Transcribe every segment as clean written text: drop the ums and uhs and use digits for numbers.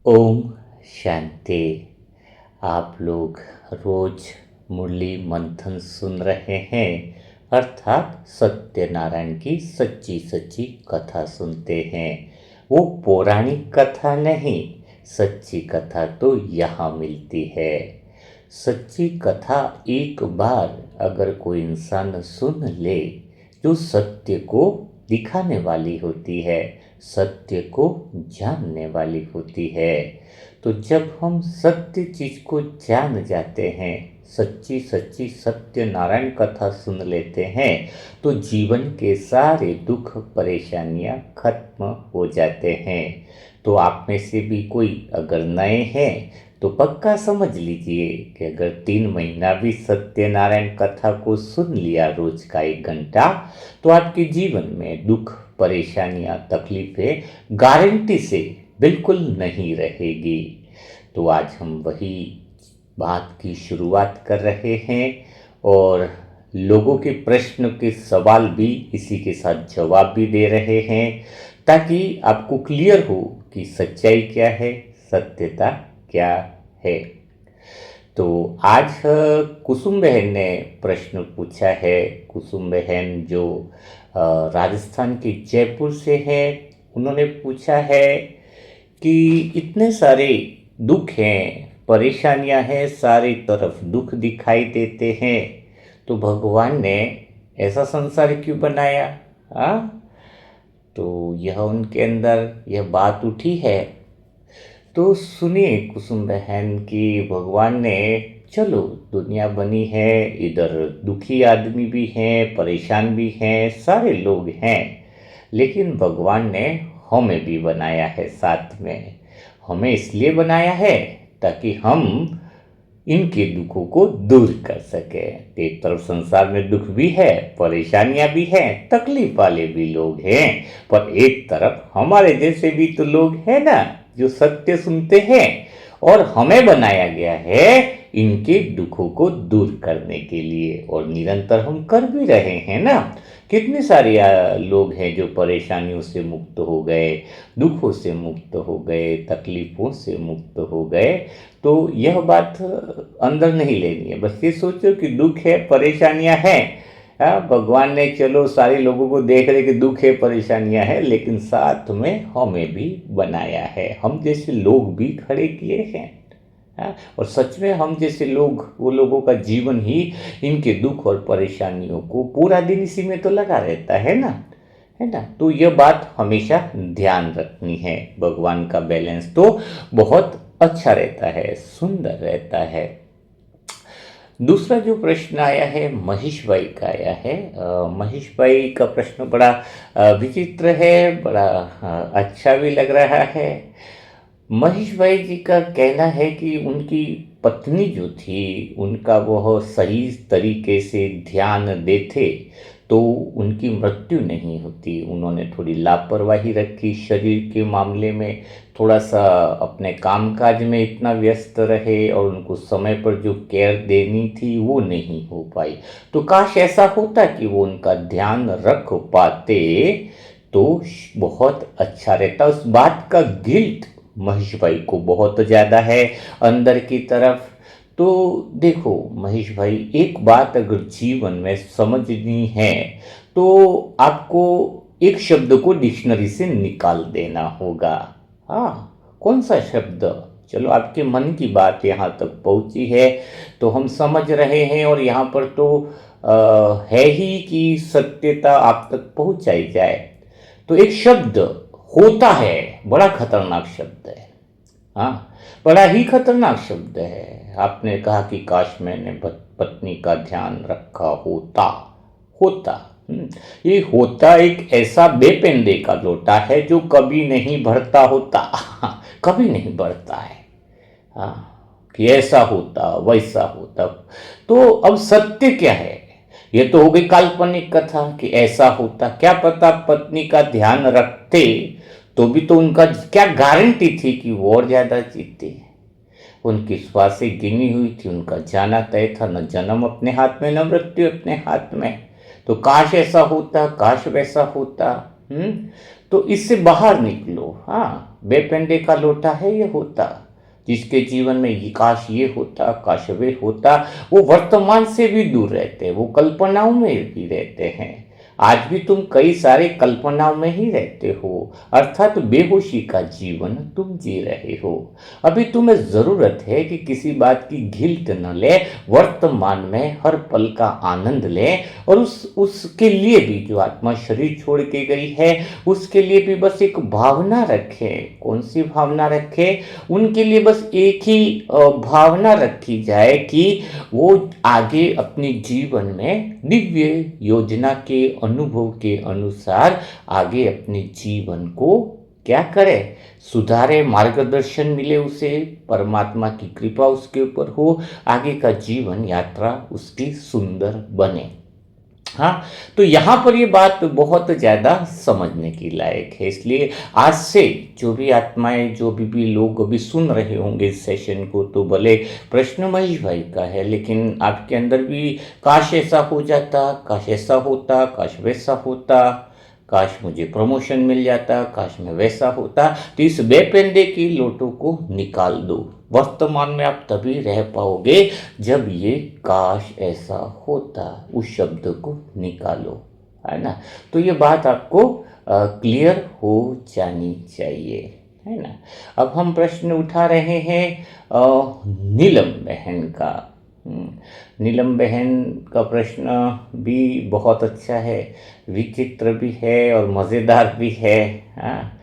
ओम शांति। आप लोग रोज मुरली मंथन सुन रहे हैं, अर्थात सत्यनारायण की सच्ची सच्ची कथा सुनते हैं। वो पौराणिक कथा नहीं, सच्ची कथा तो यहाँ मिलती है। सच्ची कथा एक बार अगर कोई इंसान सुन ले, जो सत्य को दिखाने वाली होती है, सत्य को जानने वाली होती है। तो जब हम सत्य चीज को जान जाते हैं, सच्ची सच्ची सत्यनारायण कथा सुन लेते हैं, तो जीवन के सारे दुख परेशानियां खत्म हो जाते हैं। तो आप में से भी कोई अगर नए हैं तो पक्का समझ लीजिए कि अगर 3 महीना भी सत्यनारायण कथा को सुन लिया रोज का 1 घंटा, तो आपके जीवन में दुख परेशानियां तकलीफें गारंटी से बिल्कुल नहीं रहेगी। तो आज हम वही बात की शुरुआत कर रहे हैं और लोगों के प्रश्न के सवाल भी इसी के साथ जवाब भी दे रहे हैं, ताकि आपको क्लियर हो कि सच्चाई क्या है, सत्यता क्या है। तो आज कुसुम बहन ने प्रश्न पूछा है। कुसुम बहन जो राजस्थान के जयपुर से है, उन्होंने पूछा है कि इतने सारे दुख हैं, परेशानियां हैं, सारी तरफ दुख दिखाई देते हैं, तो भगवान ने ऐसा संसार क्यों बनाया? तो यह उनके अंदर यह बात उठी है। तो सुनिए कुसुम बहन की भगवान ने, चलो दुनिया बनी है, इधर दुखी आदमी भी हैं, परेशान भी हैं, सारे लोग हैं, लेकिन भगवान ने हमें भी बनाया है साथ में। हमें इसलिए बनाया है ताकि हम इनके दुखों को दूर कर सके। एक तरफ संसार में दुख भी है, परेशानियां भी हैं, तकलीफ वाले भी लोग हैं, पर एक तरफ हमारे जैसे भी तो लोग हैं ना, जो सत्य सुनते हैं। और हमें बनाया गया है इनके दुखों को दूर करने के लिए, और निरंतर हम कर भी रहे हैं ना। कितने सारे लोग हैं जो परेशानियों से मुक्त हो गए, दुखों से मुक्त हो गए, तकलीफों से मुक्त हो गए। तो यह बात अंदर नहीं लेनी है, बस ये सोचो कि दुख है, परेशानियां हैं। भगवान ने चलो सारे लोगों को देख रहे कि दुख है, परेशानियां हैं, लेकिन साथ में हमें भी बनाया है, हम जैसे लोग भी खड़े किए हैं। और सच में हम जैसे लोग, वो लोगों का जीवन ही इनके दुख और परेशानियों को पूरा दिन इसी में तो लगा रहता है ना, है ना। तो यह बात हमेशा ध्यान रखनी है। भगवान का बैलेंस तो बहुत अच्छा रहता है, सुंदर रहता है। दूसरा जो प्रश्न आया है महेश भाई का आया है। महेश भाई का प्रश्न बड़ा विचित्र है, बड़ा अच्छा भी लग रहा है। महेश भाई जी का कहना है कि उनकी पत्नी जो थी, उनका वह सही तरीके से ध्यान देते तो उनकी मृत्यु नहीं होती। उन्होंने थोड़ी लापरवाही रखी शरीर के मामले में, थोड़ा सा अपने कामकाज में इतना व्यस्त रहे और उनको समय पर जो केयर देनी थी वो नहीं हो पाई। तो काश ऐसा होता कि वो उनका ध्यान रख पाते तो बहुत अच्छा रहता। उस बात का गिल्ट महेश भाई को बहुत ज़्यादा है अंदर की तरफ। तो देखो महेश भाई, एक बात अगर जीवन में समझनी है तो आपको एक शब्द को डिक्शनरी से निकाल देना होगा। कौन सा शब्द? चलो आपके मन की बात यहाँ तक पहुँची है तो हम समझ रहे हैं, और यहाँ पर तो है ही कि सत्यता आप तक पहुँचाई जाए। तो एक शब्द होता है, बड़ा खतरनाक शब्द है। बड़ा ही खतरनाक शब्द है। आपने कहा कि काश मैंने पत्नी का ध्यान रखा होता। होता ये होता एक ऐसा बेपेंदे का लोटा है जो कभी नहीं भरता होता। कभी नहीं भरता है। कि ऐसा होता वैसा होता। तो अब सत्य क्या है? ये तो हो गई काल्पनिक कथा कि ऐसा होता। क्या पता पत्नी का ध्यान रखते तो भी तो उनका क्या गारंटी थी कि वो और ज्यादा जीते। उनकी श्वासें गिनी हुई थी, उनका जाना तय था, न जन्म अपने हाथ में न मृत्यु अपने हाथ में। तो काश ऐसा होता, काश वैसा होता। तो इससे बाहर निकलो। बेपेंडे का लोटा है ये होता, जिसके जीवन में ये काश ये होता, काश वे होता, वो वर्तमान से भी दूर रहते हैं, वो कल्पनाओं में भी रहते हैं। आज भी तुम कई सारे कल्पनाओं में ही रहते हो, अर्थात बेहोशी का जीवन तुम जी रहे हो। अभी तुम्हें जरूरत है कि किसी बात की गिल्ट न ले, वर्तमान में हर पल का आनंद ले, और उसके लिए भी जो आत्मा शरीर छोड़ के गई है उसके लिए भी बस एक भावना रखे। कौन सी भावना रखे? उनके लिए बस एक ही भावना रखी जाए कि वो आगे अपने जीवन में दिव्य योजना के अनुभव के अनुसार आगे अपने जीवन को क्या करे, सुधारे, मार्गदर्शन मिले उसे, परमात्मा की कृपा उसके ऊपर हो, आगे का जीवन यात्रा उसकी सुंदर बने। हाँ, तो यहाँ पर ये बात बहुत ज़्यादा समझने की लायक है। इसलिए आज से जो भी आत्माएं, जो भी लोग अभी सुन रहे होंगे इस सेशन को, तो भले प्रश्न महेश भाई का है, लेकिन आपके अंदर भी काश ऐसा हो जाता, काश ऐसा होता, काश वैसा होता, काश मुझे प्रमोशन मिल जाता, काश मैं वैसा होता, तो इस बेपेंदे की लोटों को निकाल दो। वर्तमान में आप तभी रह पाओगे जब ये काश ऐसा होता, उस शब्द को निकालो, है ना। तो ये बात आपको क्लियर हो जानी चाहिए, है ना। अब हम प्रश्न उठा रहे हैं नीलम बहन का। नीलम बहन का प्रश्न भी बहुत अच्छा है, विचित्र भी है और मज़ेदार भी है। हाँ,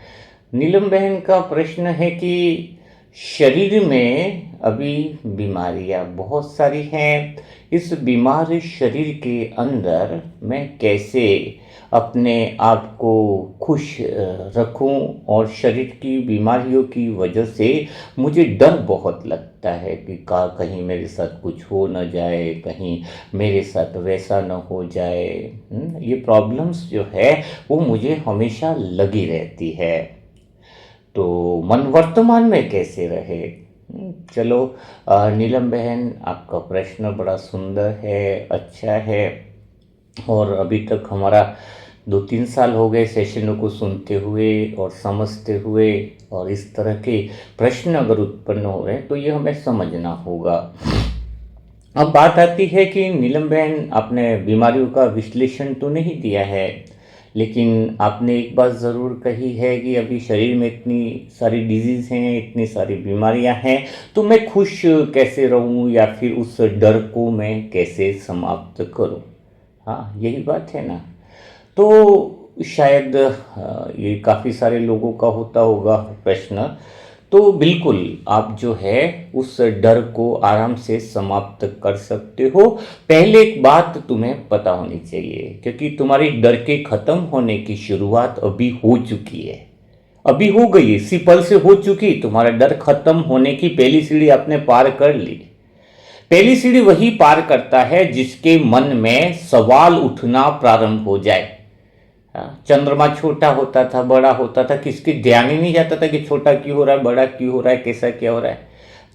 नीलम बहन का प्रश्न है कि शरीर में अभी बीमारियां बहुत सारी हैं, इस बीमार शरीर के अंदर मैं कैसे अपने आप को खुश रखूं, और शरीर की बीमारियों की वजह से मुझे डर बहुत लगता है कि कहीं मेरे साथ कुछ हो न जाए, कहीं मेरे साथ वैसा न हो जाए। ये प्रॉब्लम्स जो है वो मुझे हमेशा लगी रहती है, तो मन वर्तमान में कैसे रहे। चलो नीलम बहन, आपका प्रश्न बड़ा सुंदर है, अच्छा है, और अभी तक हमारा 2-3 साल हो गए सेशनों को सुनते हुए और समझते हुए, और इस तरह के प्रश्न अगर उत्पन्न हो रहे हैं तो ये हमें समझना होगा। अब बात आती है कि नीलम बहन, आपने बीमारियों का विश्लेषण तो नहीं दिया है, लेकिन आपने एक बात ज़रूर कही है कि अभी शरीर में इतनी सारी डिजीज़ हैं, इतनी सारी बीमारियां हैं, तो मैं खुश कैसे रहूं, या फिर उस डर को मैं कैसे समाप्त करूं। हाँ, यही बात है ना। तो शायद ये काफ़ी सारे लोगों का होता होगा प्रश्न। तो बिल्कुल आप जो है उस डर को आराम से समाप्त कर सकते हो। पहले एक बात तुम्हें पता होनी चाहिए, क्योंकि तुम्हारी डर के ख़त्म होने की शुरुआत अभी हो चुकी है, अभी हो गई, इसी पल से हो चुकी। तुम्हारा डर खत्म होने की पहली सीढ़ी आपने पार कर ली। पहली सीढ़ी वही पार करता है जिसके मन में सवाल उठना प्रारंभ हो जाए। चंद्रमा छोटा होता था, बड़ा होता था, किसके ध्यान ही नहीं जाता था कि छोटा क्यों हो रहा है, बड़ा क्यों हो रहा है, कैसा क्या हो रहा है।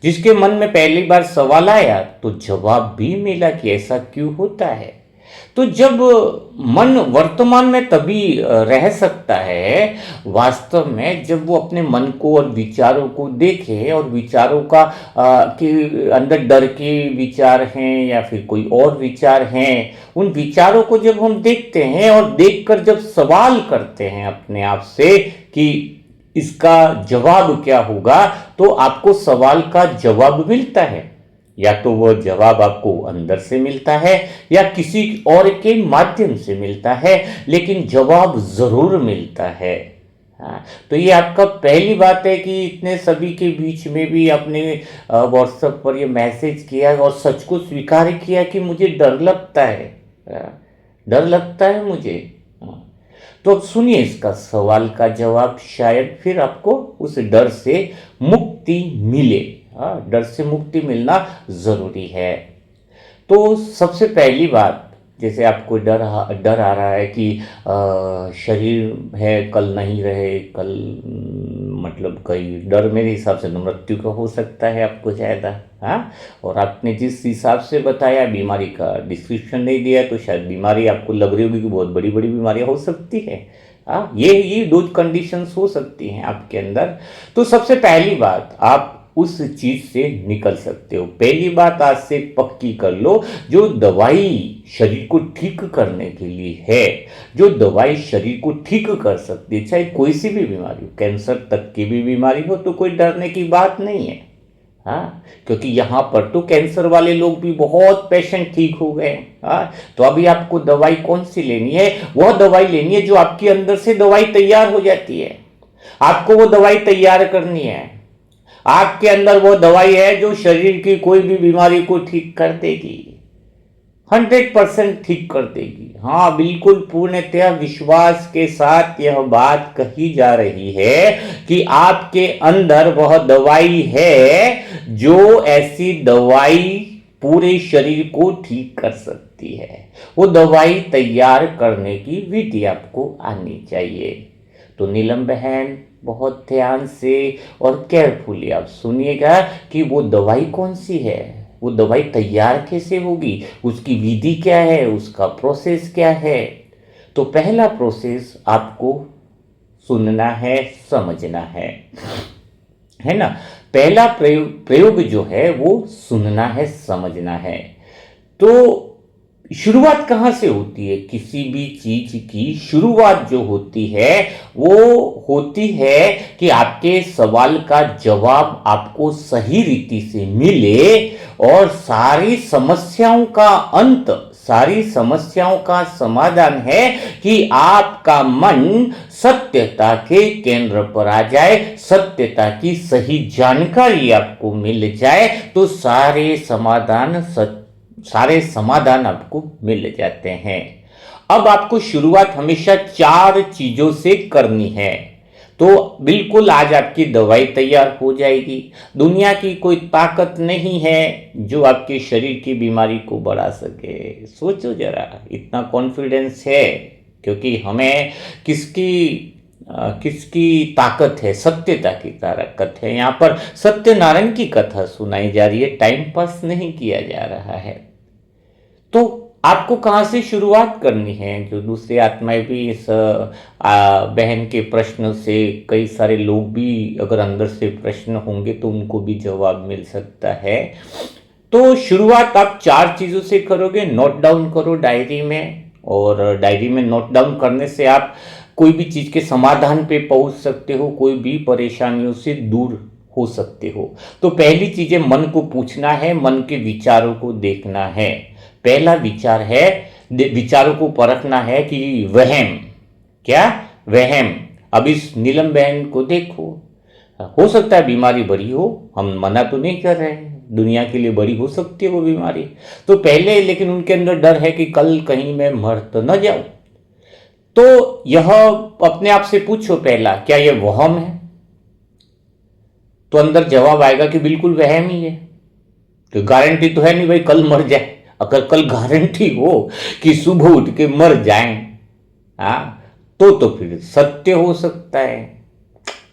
जिसके मन में पहली बार सवाल आया तो जवाब भी मिला कि ऐसा क्यों होता है। तो जब मन वर्तमान में तभी रह सकता है वास्तव में, जब वो अपने मन को और विचारों को देखे, और विचारों का के अंदर डर के विचार हैं या फिर कोई और विचार हैं, उन विचारों को जब हम देखते हैं और देखकर जब सवाल करते हैं अपने आप से कि इसका जवाब क्या होगा, तो आपको सवाल का जवाब मिलता है। या तो वह जवाब आपको अंदर से मिलता है या किसी और के माध्यम से मिलता है, लेकिन जवाब जरूर मिलता है। हाँ, तो ये आपका पहली बात है कि इतने सभी के बीच में भी आपने व्हाट्सएप पर ये मैसेज किया और सच को स्वीकार किया कि मुझे डर लगता है, डर लगता है मुझे। हाँ, तो अब सुनिए इसका सवाल का जवाब, शायद फिर आपको उस डर से मुक्ति मिले। हाँ, डर से मुक्ति मिलना ज़रूरी है। तो सबसे पहली बात, जैसे आपको डर आ रहा है कि शरीर है कल नहीं रहे, कल मतलब कई डर, मेरे हिसाब से तो मृत्यु का हो सकता है आपको ज़्यादा। हाँ, और आपने जिस हिसाब से बताया, बीमारी का डिस्क्रिप्शन नहीं दिया, तो शायद बीमारी आपको लग रही होगी कि बहुत बड़ी बड़ी बीमारियाँ हो सकती है। ये दो कंडीशंस हो सकती हैं आपके अंदर। तो सबसे पहली बात, आप उस चीज से निकल सकते हो। पहली बात आज से पक्की कर लो, जो दवाई शरीर को ठीक करने के लिए है, जो दवाई शरीर को ठीक कर सकती है, चाहे कोई सी भी बीमारी हो, कैंसर तक की भी बीमारी हो, तो कोई डरने की बात नहीं है। हाँ, क्योंकि यहाँ पर तो कैंसर वाले लोग भी बहुत पेशेंट ठीक हो गए। हाँ, तो अभी आपको दवाई कौन सी लेनी है? वह दवाई लेनी है जो आपके अंदर से दवाई तैयार हो जाती है। आपको वो दवाई तैयार करनी है। आपके अंदर वो दवाई है जो शरीर की कोई भी बीमारी को ठीक कर देगी, 100% ठीक कर देगी। हाँ, बिल्कुल पूर्णतः विश्वास के साथ यह बात कही जा रही है कि आपके अंदर वह दवाई है जो ऐसी दवाई पूरे शरीर को ठीक कर सकती है। वो दवाई तैयार करने की विधि आपको आनी चाहिए। तो नीलम बहन, बहुत ध्यान से और केयरफुली आप सुनिएगा कि वो दवाई कौन सी है, वो दवाई तैयार कैसे होगी, उसकी विधि क्या है, उसका प्रोसेस क्या है। तो पहला प्रोसेस आपको सुनना है, समझना है ना। पहला प्रयोग जो है वो सुनना है, समझना है। तो शुरुआत कहाँ से होती है? किसी भी चीज की शुरुआत जो होती है वो होती है कि आपके सवाल का जवाब आपको सही रीति से मिले और सारी समस्याओं का अंत, सारी समस्याओं का समाधान है कि आपका मन सत्यता के केंद्र पर आ जाए, सत्यता की सही जानकारी आपको मिल जाए, तो सारे समाधान आपको मिल जाते हैं। अब आपको शुरुआत हमेशा 4 चीजों से करनी है। तो बिल्कुल आज आपकी दवाई तैयार हो जाएगी। दुनिया की कोई ताकत नहीं है जो आपके शरीर की बीमारी को बढ़ा सके। सोचो जरा, इतना कॉन्फिडेंस है क्योंकि हमें किसकी ताकत है? सत्यता की ताकत है। यहाँ पर सत्यनारायण की कथा सुनाई जा रही है, टाइम पास नहीं किया जा रहा है। तो आपको कहाँ से शुरुआत करनी है? जो दूसरी आत्माएं भी इस बहन के प्रश्न से, कई सारे लोग भी अगर अंदर से प्रश्न होंगे तो उनको भी जवाब मिल सकता है। तो शुरुआत आप 4 चीज़ों से करोगे। नोट डाउन करो डायरी में, और डायरी में नोट डाउन करने से आप कोई भी चीज़ के समाधान पे पहुंच सकते हो, कोई भी परेशानियों से दूर हो सकते हो। तो पहली चीज़ है, मन को पूछना है, मन के विचारों को देखना है। पहला विचार है, विचारों को परखना है कि वहम, क्या वहम। अब इस नीलम बहन को देखो, हो सकता है बीमारी बड़ी हो, हम मना तो नहीं कर रहे हैं, दुनिया के लिए बड़ी हो सकती है वो बीमारी। तो पहले लेकिन उनके अंदर डर है कि कल कहीं मैं मर तो न जाऊं। तो यह अपने आप से पूछो पहला, क्या यह वहम है? तो अंदर जवाब आएगा कि बिल्कुल वहम ही है। तो गारंटी तो है नहीं भाई कल मर जाए। अगर कल गारंटी हो कि सुबह उठ के मर जाएं, तो फिर सत्य हो सकता है।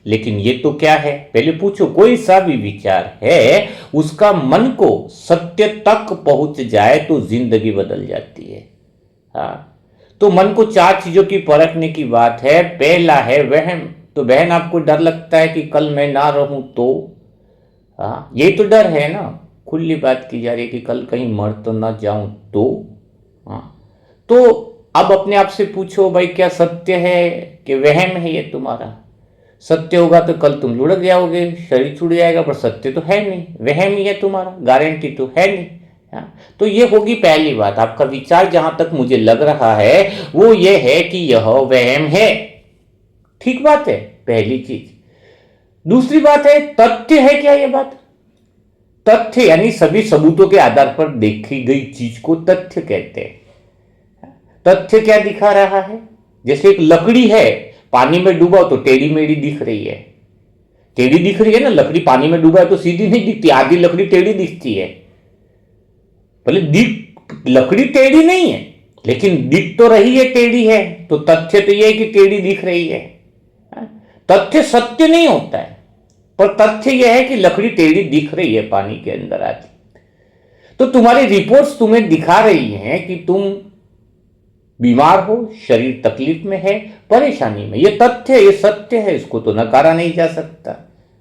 लेकिन ये तो क्या है? पहले पूछो, कोई सा भी विचार है उसका मन को सत्य तक पहुंच जाए तो जिंदगी बदल जाती है। तो मन को 4 चीजों की परखने की बात है। पहला है वहम। तो बहन, आपको डर लगता है कि कल मैं ना रहूं तो? यही तो डर है ना, खुली बात की जा रही है कि कल कहीं मर तो ना जाऊं तो। तो अब अपने आप से पूछो, भाई क्या सत्य है कि वहम है ये तुम्हारा? सत्य होगा तो कल तुम लुढ़क जाओगे, शरीर छूट जाएगा, पर सत्य तो है नहीं, वहम ही है तुम्हारा, गारंटी तो है नहीं। तो ये होगी पहली बात। आपका विचार जहां तक मुझे लग रहा है वो ये है कि यह वहम है। ठीक बात है, पहली चीज। दूसरी बात है, तथ्य है क्या ये बात? तथ्य यानी सभी सबूतों के आधार पर देखी गई चीज को तथ्य कहते हैं। तथ्य क्या दिखा रहा है? जैसे एक लकड़ी है, पानी में डूबा तो टेढ़ी मेढ़ी दिख रही है। टेढ़ी दिख रही है ना, लकड़ी पानी में डूबा है तो सीधी नहीं दिखती, आधी लकड़ी टेढ़ी दिखती है। भले लकड़ी टेढ़ी नहीं है लेकिन दिख तो रही है टेढ़ी है। तो तथ्य तो यह है कि टेढ़ी दिख रही है। तथ्य सत्य नहीं होता है, पर तथ्य यह है कि लकड़ी टेढ़ी दिख रही है पानी के अंदर आती। तो तुम्हारी रिपोर्ट्स तुम्हें दिखा रही हैं कि तुम बीमार हो, शरीर तकलीफ में है, परेशानी में, ये तथ्य, ये सत्य है, इसको तो नकारा नहीं जा सकता।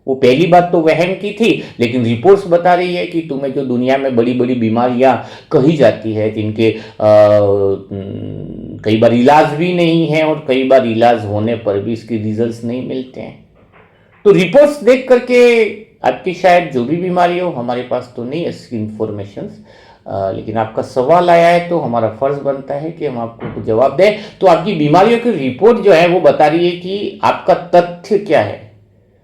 वो पहली बात तो वहम की थी, लेकिन रिपोर्ट्स बता रही है कि तुम्हें जो दुनिया में बड़ी बड़ी बीमारियां कही जाती है, जिनके कई बार इलाज भी नहीं है और कई बार इलाज होने पर भी इसके रिजल्ट्स नहीं मिलते हैं। तो रिपोर्ट्स देख करके आपकी शायद जो भी बीमारी हो, हमारे पास तो नहीं है इसकी इंफॉर्मेशन, लेकिन आपका सवाल आया है तो हमारा फर्ज बनता है कि हम आपको जवाब दें। तो आपकी बीमारियों की रिपोर्ट जो है वो बता रही है कि आपका तथ्य क्या है।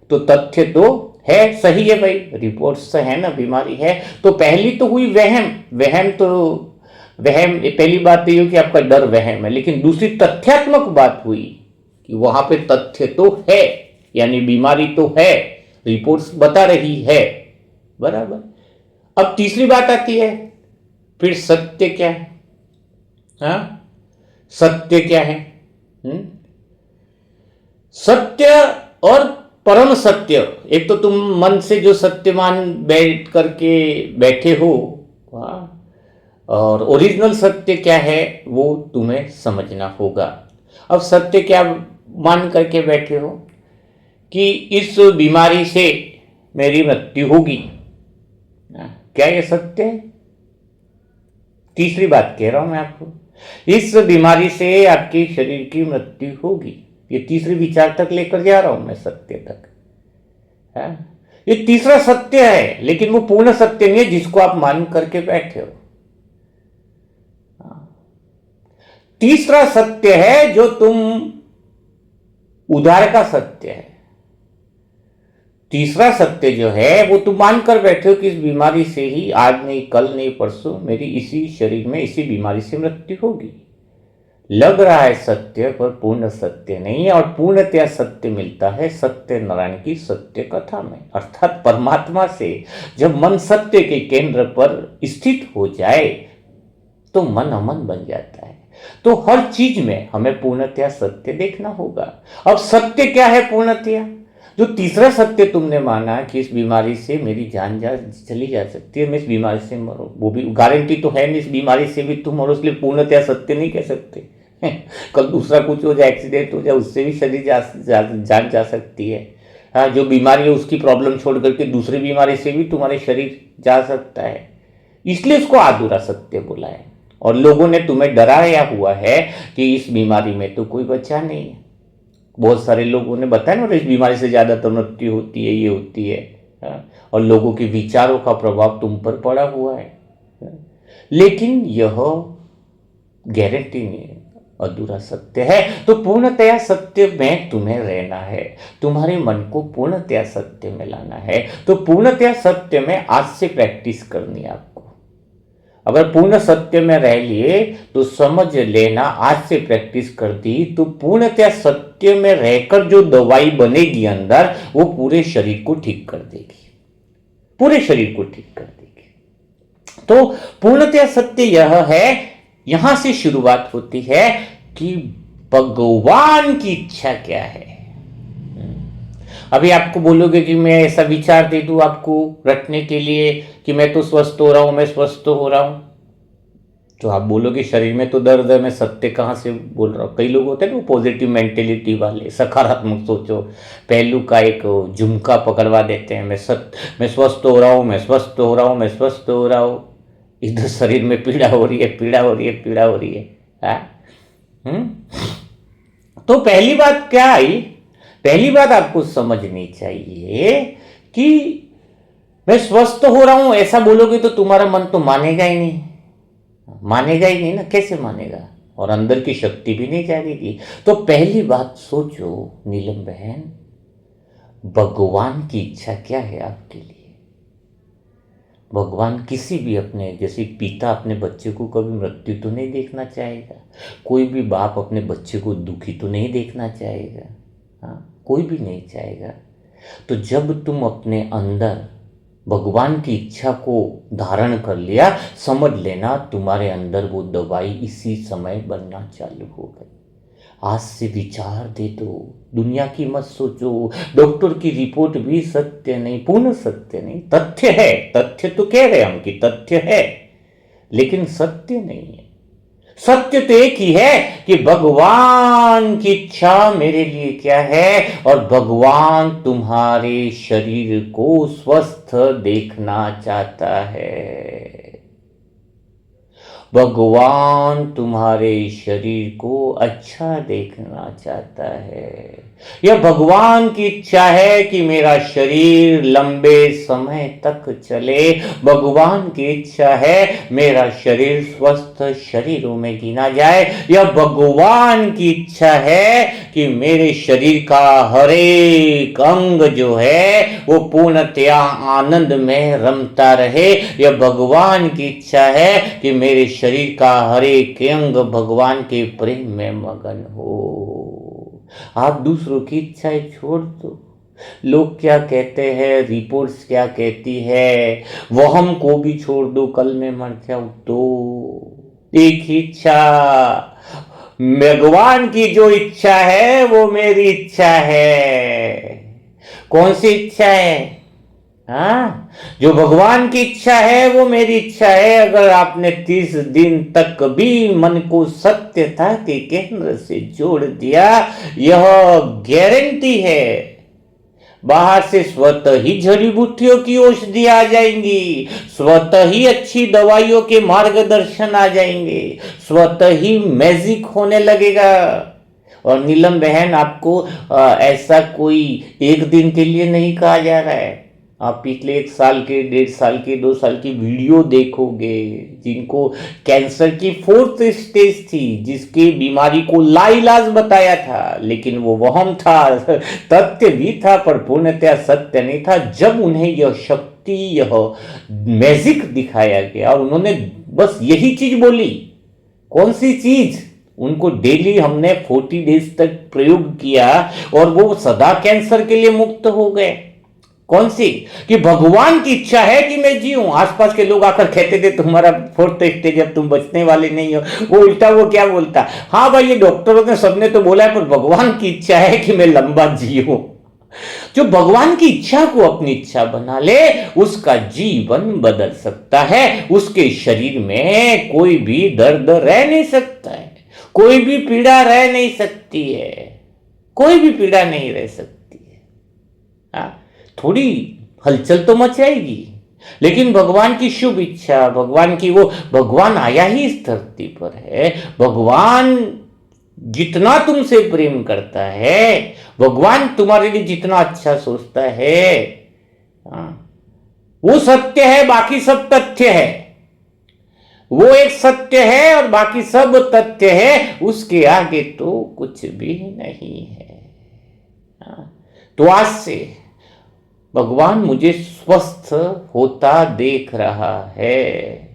तो तथ्य तो है, सही है भाई, रिपोर्ट्स से है ना, बीमारी है। तो पहली तो हुई वहम, वहम पहली बात तो ये कि आपका डर वहम है, लेकिन दूसरी तथ्यात्मक बात हुई कि वहां पे तथ्य तो है, यानी बीमारी तो है, रिपोर्ट्स बता रही है, बराबर। अब तीसरी बात आती है, फिर सत्य क्या है? हाँ, सत्य क्या है? सत्य और परम सत्य, एक तो तुम मन से जो सत्यमान बैठ करके बैठे हो, और ओरिजिनल सत्य क्या है वो तुम्हें समझना होगा। अब सत्य क्या मान करके बैठे हो कि इस बीमारी से मेरी मृत्यु होगी, क्या ये सत्य है? तीसरी बात कह रहा हूं मैं आपको, इस बीमारी से आपके शरीर की मृत्यु होगी, ये तीसरे विचार तक लेकर जा रहा हूं मैं, सत्य तक है। ये तीसरा सत्य है, लेकिन वो पूर्ण सत्य नहीं है जिसको आप मान करके बैठे हो। तीसरा सत्य है जो तुम उधार का सत्य है। तीसरा सत्य जो है वो तुम मान कर बैठे हो कि इस बीमारी से ही आज नहीं, कल नहीं, परसों मेरी इसी शरीर में इसी बीमारी से मृत्यु होगी। लग रहा है सत्य, पर पूर्ण सत्य नहीं है। और पूर्णतया सत्य मिलता है सत्य नारायण की सत्य कथा में, अर्थात परमात्मा से। जब मन सत्य के केंद्र पर स्थित हो जाए तो मन अमन बन जाता है। तो हर चीज में हमें पूर्णतया सत्य देखना होगा। अब सत्य क्या है पूर्णतया? जो तीसरा सत्य तुमने माना कि इस बीमारी से मेरी जान चली जा सकती है, मैं इस बीमारी से मरूं, वो भी गारंटी तो है नहीं, इस बीमारी से भी तुम मरो, इसलिए पूर्णतया सत्य नहीं कह सकते। कल दूसरा कुछ हो जाए, एक्सीडेंट हो जाए, उससे भी शरीर जान जा सकती है। हाँ, जो बीमारी है उसकी प्रॉब्लम छोड़ करके दूसरी बीमारी से भी तुम्हारे शरीर जा सकता है, इसलिए उसको अधूरा सत्य बोला है। और लोगों ने तुम्हें डराया हुआ है कि इस बीमारी में तो कोई बचा नहीं है। बहुत सारे लोगों ने बताया ना, इस बीमारी से ज़्यादातर मृत्यु होती है, ये होती है। हाँ? और लोगों के विचारों का प्रभाव तुम पर पड़ा हुआ है। लेकिन यह गारंटी नहीं है, अधूरा सत्य है। तो पूर्णतया सत्य में तुम्हें रहना है, तुम्हारे मन को पूर्णतया सत्य में लाना है। तो पूर्णतया सत्य में आज से प्रैक्टिस करनी है आपको। अगर पूर्ण सत्य में रह लिए तो समझ लेना, आज से प्रैक्टिस कर दी तो पूर्णतया सत्य में रहकर जो दवाई बनेगी अंदर, वो पूरे शरीर को ठीक कर देगी, पूरे शरीर को ठीक कर देगी। तो पूर्णतया सत्य यह है, यहां से शुरुआत होती है कि भगवान की इच्छा क्या है। अभी आपको बोलोगे कि मैं ऐसा विचार दे दूं आपको रटने के लिए कि मैं तो स्वस्थ हो रहा हूं, मैं स्वस्थ हो रहा हूं, तो आप बोलोगे शरीर में तो दर्द है, मैं सत्य कहां से बोल रहा हूं। कई लोग होते हैं ना पॉजिटिव मेंटेलिटी वाले, सकारात्मक सोचो पहलू का एक झुमका पकड़वा देते हैं, मैं स्वस्थ हो रहा हूं, मैं स्वस्थ हो रहा हूं, मैं स्वस्थ हो रहा हूं, इधर शरीर में पीड़ा हो रही है, पीड़ा हो रही है, पीड़ा हो रही है। तो पहली बात क्या आई? पहली बात आपको समझनी चाहिए कि मैं स्वस्थ हो रहा हूं ऐसा बोलोगे तो तुम्हारा मन तो मानेगा ही नहीं, मानेगा ही नहीं ना, कैसे मानेगा? और अंदर की शक्ति भी नहीं जागेगी। तो पहली बात सोचो नीलम बहन, भगवान की इच्छा क्या है आपके लिए? भगवान किसी भी अपने, जैसे पिता अपने बच्चे को कभी मृत्यु तो नहीं देखना चाहेगा, कोई भी बाप अपने बच्चे को दुखी तो नहीं देखना चाहेगा। हाँ, कोई भी नहीं चाहेगा। तो जब तुम अपने अंदर भगवान की इच्छा को धारण कर लिया, समझ लेना तुम्हारे अंदर वो दवाई इसी समय बनना चालू हो गई। आज से विचार दे दो, दुनिया की मत सोचो। डॉक्टर की रिपोर्ट भी सत्य नहीं, पूर्ण सत्य नहीं, तथ्य है। तथ्य तो कह रहे हम कि तथ्य है, लेकिन सत्य नहीं है। सत्य तो एक ही है कि भगवान की इच्छा मेरे लिए क्या है, और भगवान तुम्हारे शरीर को स्वस्थ देखना चाहता है। भगवान तुम्हारे शरीर को अच्छा देखना चाहता है। यह भगवान की इच्छा है कि मेरा शरीर लंबे समय तक चले। भगवान की इच्छा है मेरा शरीर स्वस्थ शरीरों में गिना जाए। यह भगवान की इच्छा है कि मेरे शरीर का हर एक अंग जो है वो पूर्णतया आनंद में रमता रहे। यह भगवान की इच्छा है कि मेरे शरीर का हर एक अंग भगवान के प्रेम में मगन हो। आप दूसरों की इच्छाएं छोड़ दो। लोग क्या कहते हैं, रिपोर्ट्स क्या कहती है, वहम को भी छोड़ दो। कल मैं मर जाऊं तो एक ही इच्छा, भगवान की जो इच्छा है वो मेरी इच्छा है। कौन सी इच्छा है? हाँ, जो भगवान की इच्छा है वो मेरी इच्छा है। अगर आपने 30 दिन तक भी मन को सत्यता के केंद्र से जोड़ दिया, यह गारंटी है बाहर से स्वतः ही जड़ी बूटियों की औषधि आ जाएंगी, स्वतः ही अच्छी दवाइयों के मार्गदर्शन आ जाएंगे, स्वतः ही मैजिक होने लगेगा। और नीलम बहन, आपको ऐसा कोई एक दिन के लिए नहीं कहा जा रहा है। आप पिछले 1 साल के, 1.5 साल के, 2 साल की वीडियो देखोगे, जिनको कैंसर की 4th स्टेज थी, जिसकी बीमारी को लाइलाज बताया था, लेकिन वो वहम था, तथ्य भी था पर पूर्णतया सत्य नहीं था। जब उन्हें यह शक्ति, यह मैजिक दिखाया गया और उन्होंने बस यही चीज बोली। कौन सी चीज? उनको डेली हमने 40 डेज तक प्रयोग किया और वो सदा कैंसर के लिए मुक्त हो गए। कौन सी? कि भगवान की इच्छा है कि मैं जीऊं। आसपास के लोग आकर कहते थे तुम्हारा 4th स्टेज, अब तुम बचने वाले नहीं हो। वो उल्टा वो क्या बोलता, हाँ भाई ये डॉक्टरों ने सबने तो बोला है, पर भगवान की इच्छा है कि मैं लंबा जीऊं। जो भगवान की इच्छा को अपनी इच्छा बना ले, उसका जीवन बदल सकता है। उसके शरीर में कोई भी दर्द रह नहीं सकता है, कोई भी पीड़ा रह नहीं सकती है, कोई भी पीड़ा नहीं रह सकती है। हाँ, थोड़ी हलचल तो मचाएगी, लेकिन भगवान की शुभ इच्छा, भगवान की वो, भगवान आया ही इस धरती पर है। भगवान जितना तुमसे प्रेम करता है, भगवान तुम्हारे लिए जितना अच्छा सोचता है, वो सत्य है, बाकी सब तथ्य है। वो एक सत्य है और बाकी सब तथ्य है, उसके आगे तो कुछ भी नहीं है। तो आज से भगवान मुझे स्वस्थ होता देख रहा है।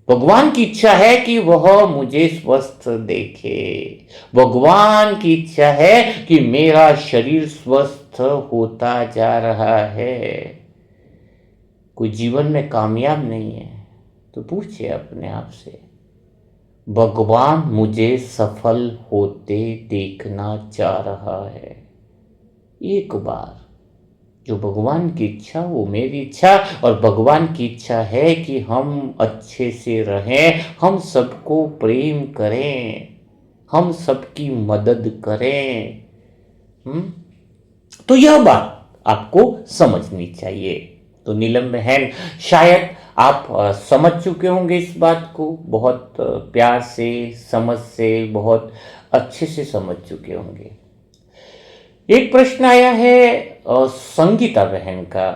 भगवान की इच्छा है कि वह मुझे स्वस्थ देखे। भगवान की इच्छा है कि मेरा शरीर स्वस्थ होता जा रहा है। कोई जीवन में कामयाब नहीं है तो पूछिए अपने आप से, भगवान मुझे सफल होते देखना चाह रहा है? एक बार जो भगवान की इच्छा वो मेरी इच्छा, और भगवान की इच्छा है कि हम अच्छे से रहें, हम सबको प्रेम करें, हम सबकी मदद करें। तो यह बात आपको समझनी चाहिए। तो नीलम बहन, शायद आप समझ चुके होंगे इस बात को, बहुत प्यार से, समझ से, बहुत अच्छे से समझ चुके होंगे। एक प्रश्न आया है संगीता बहन का।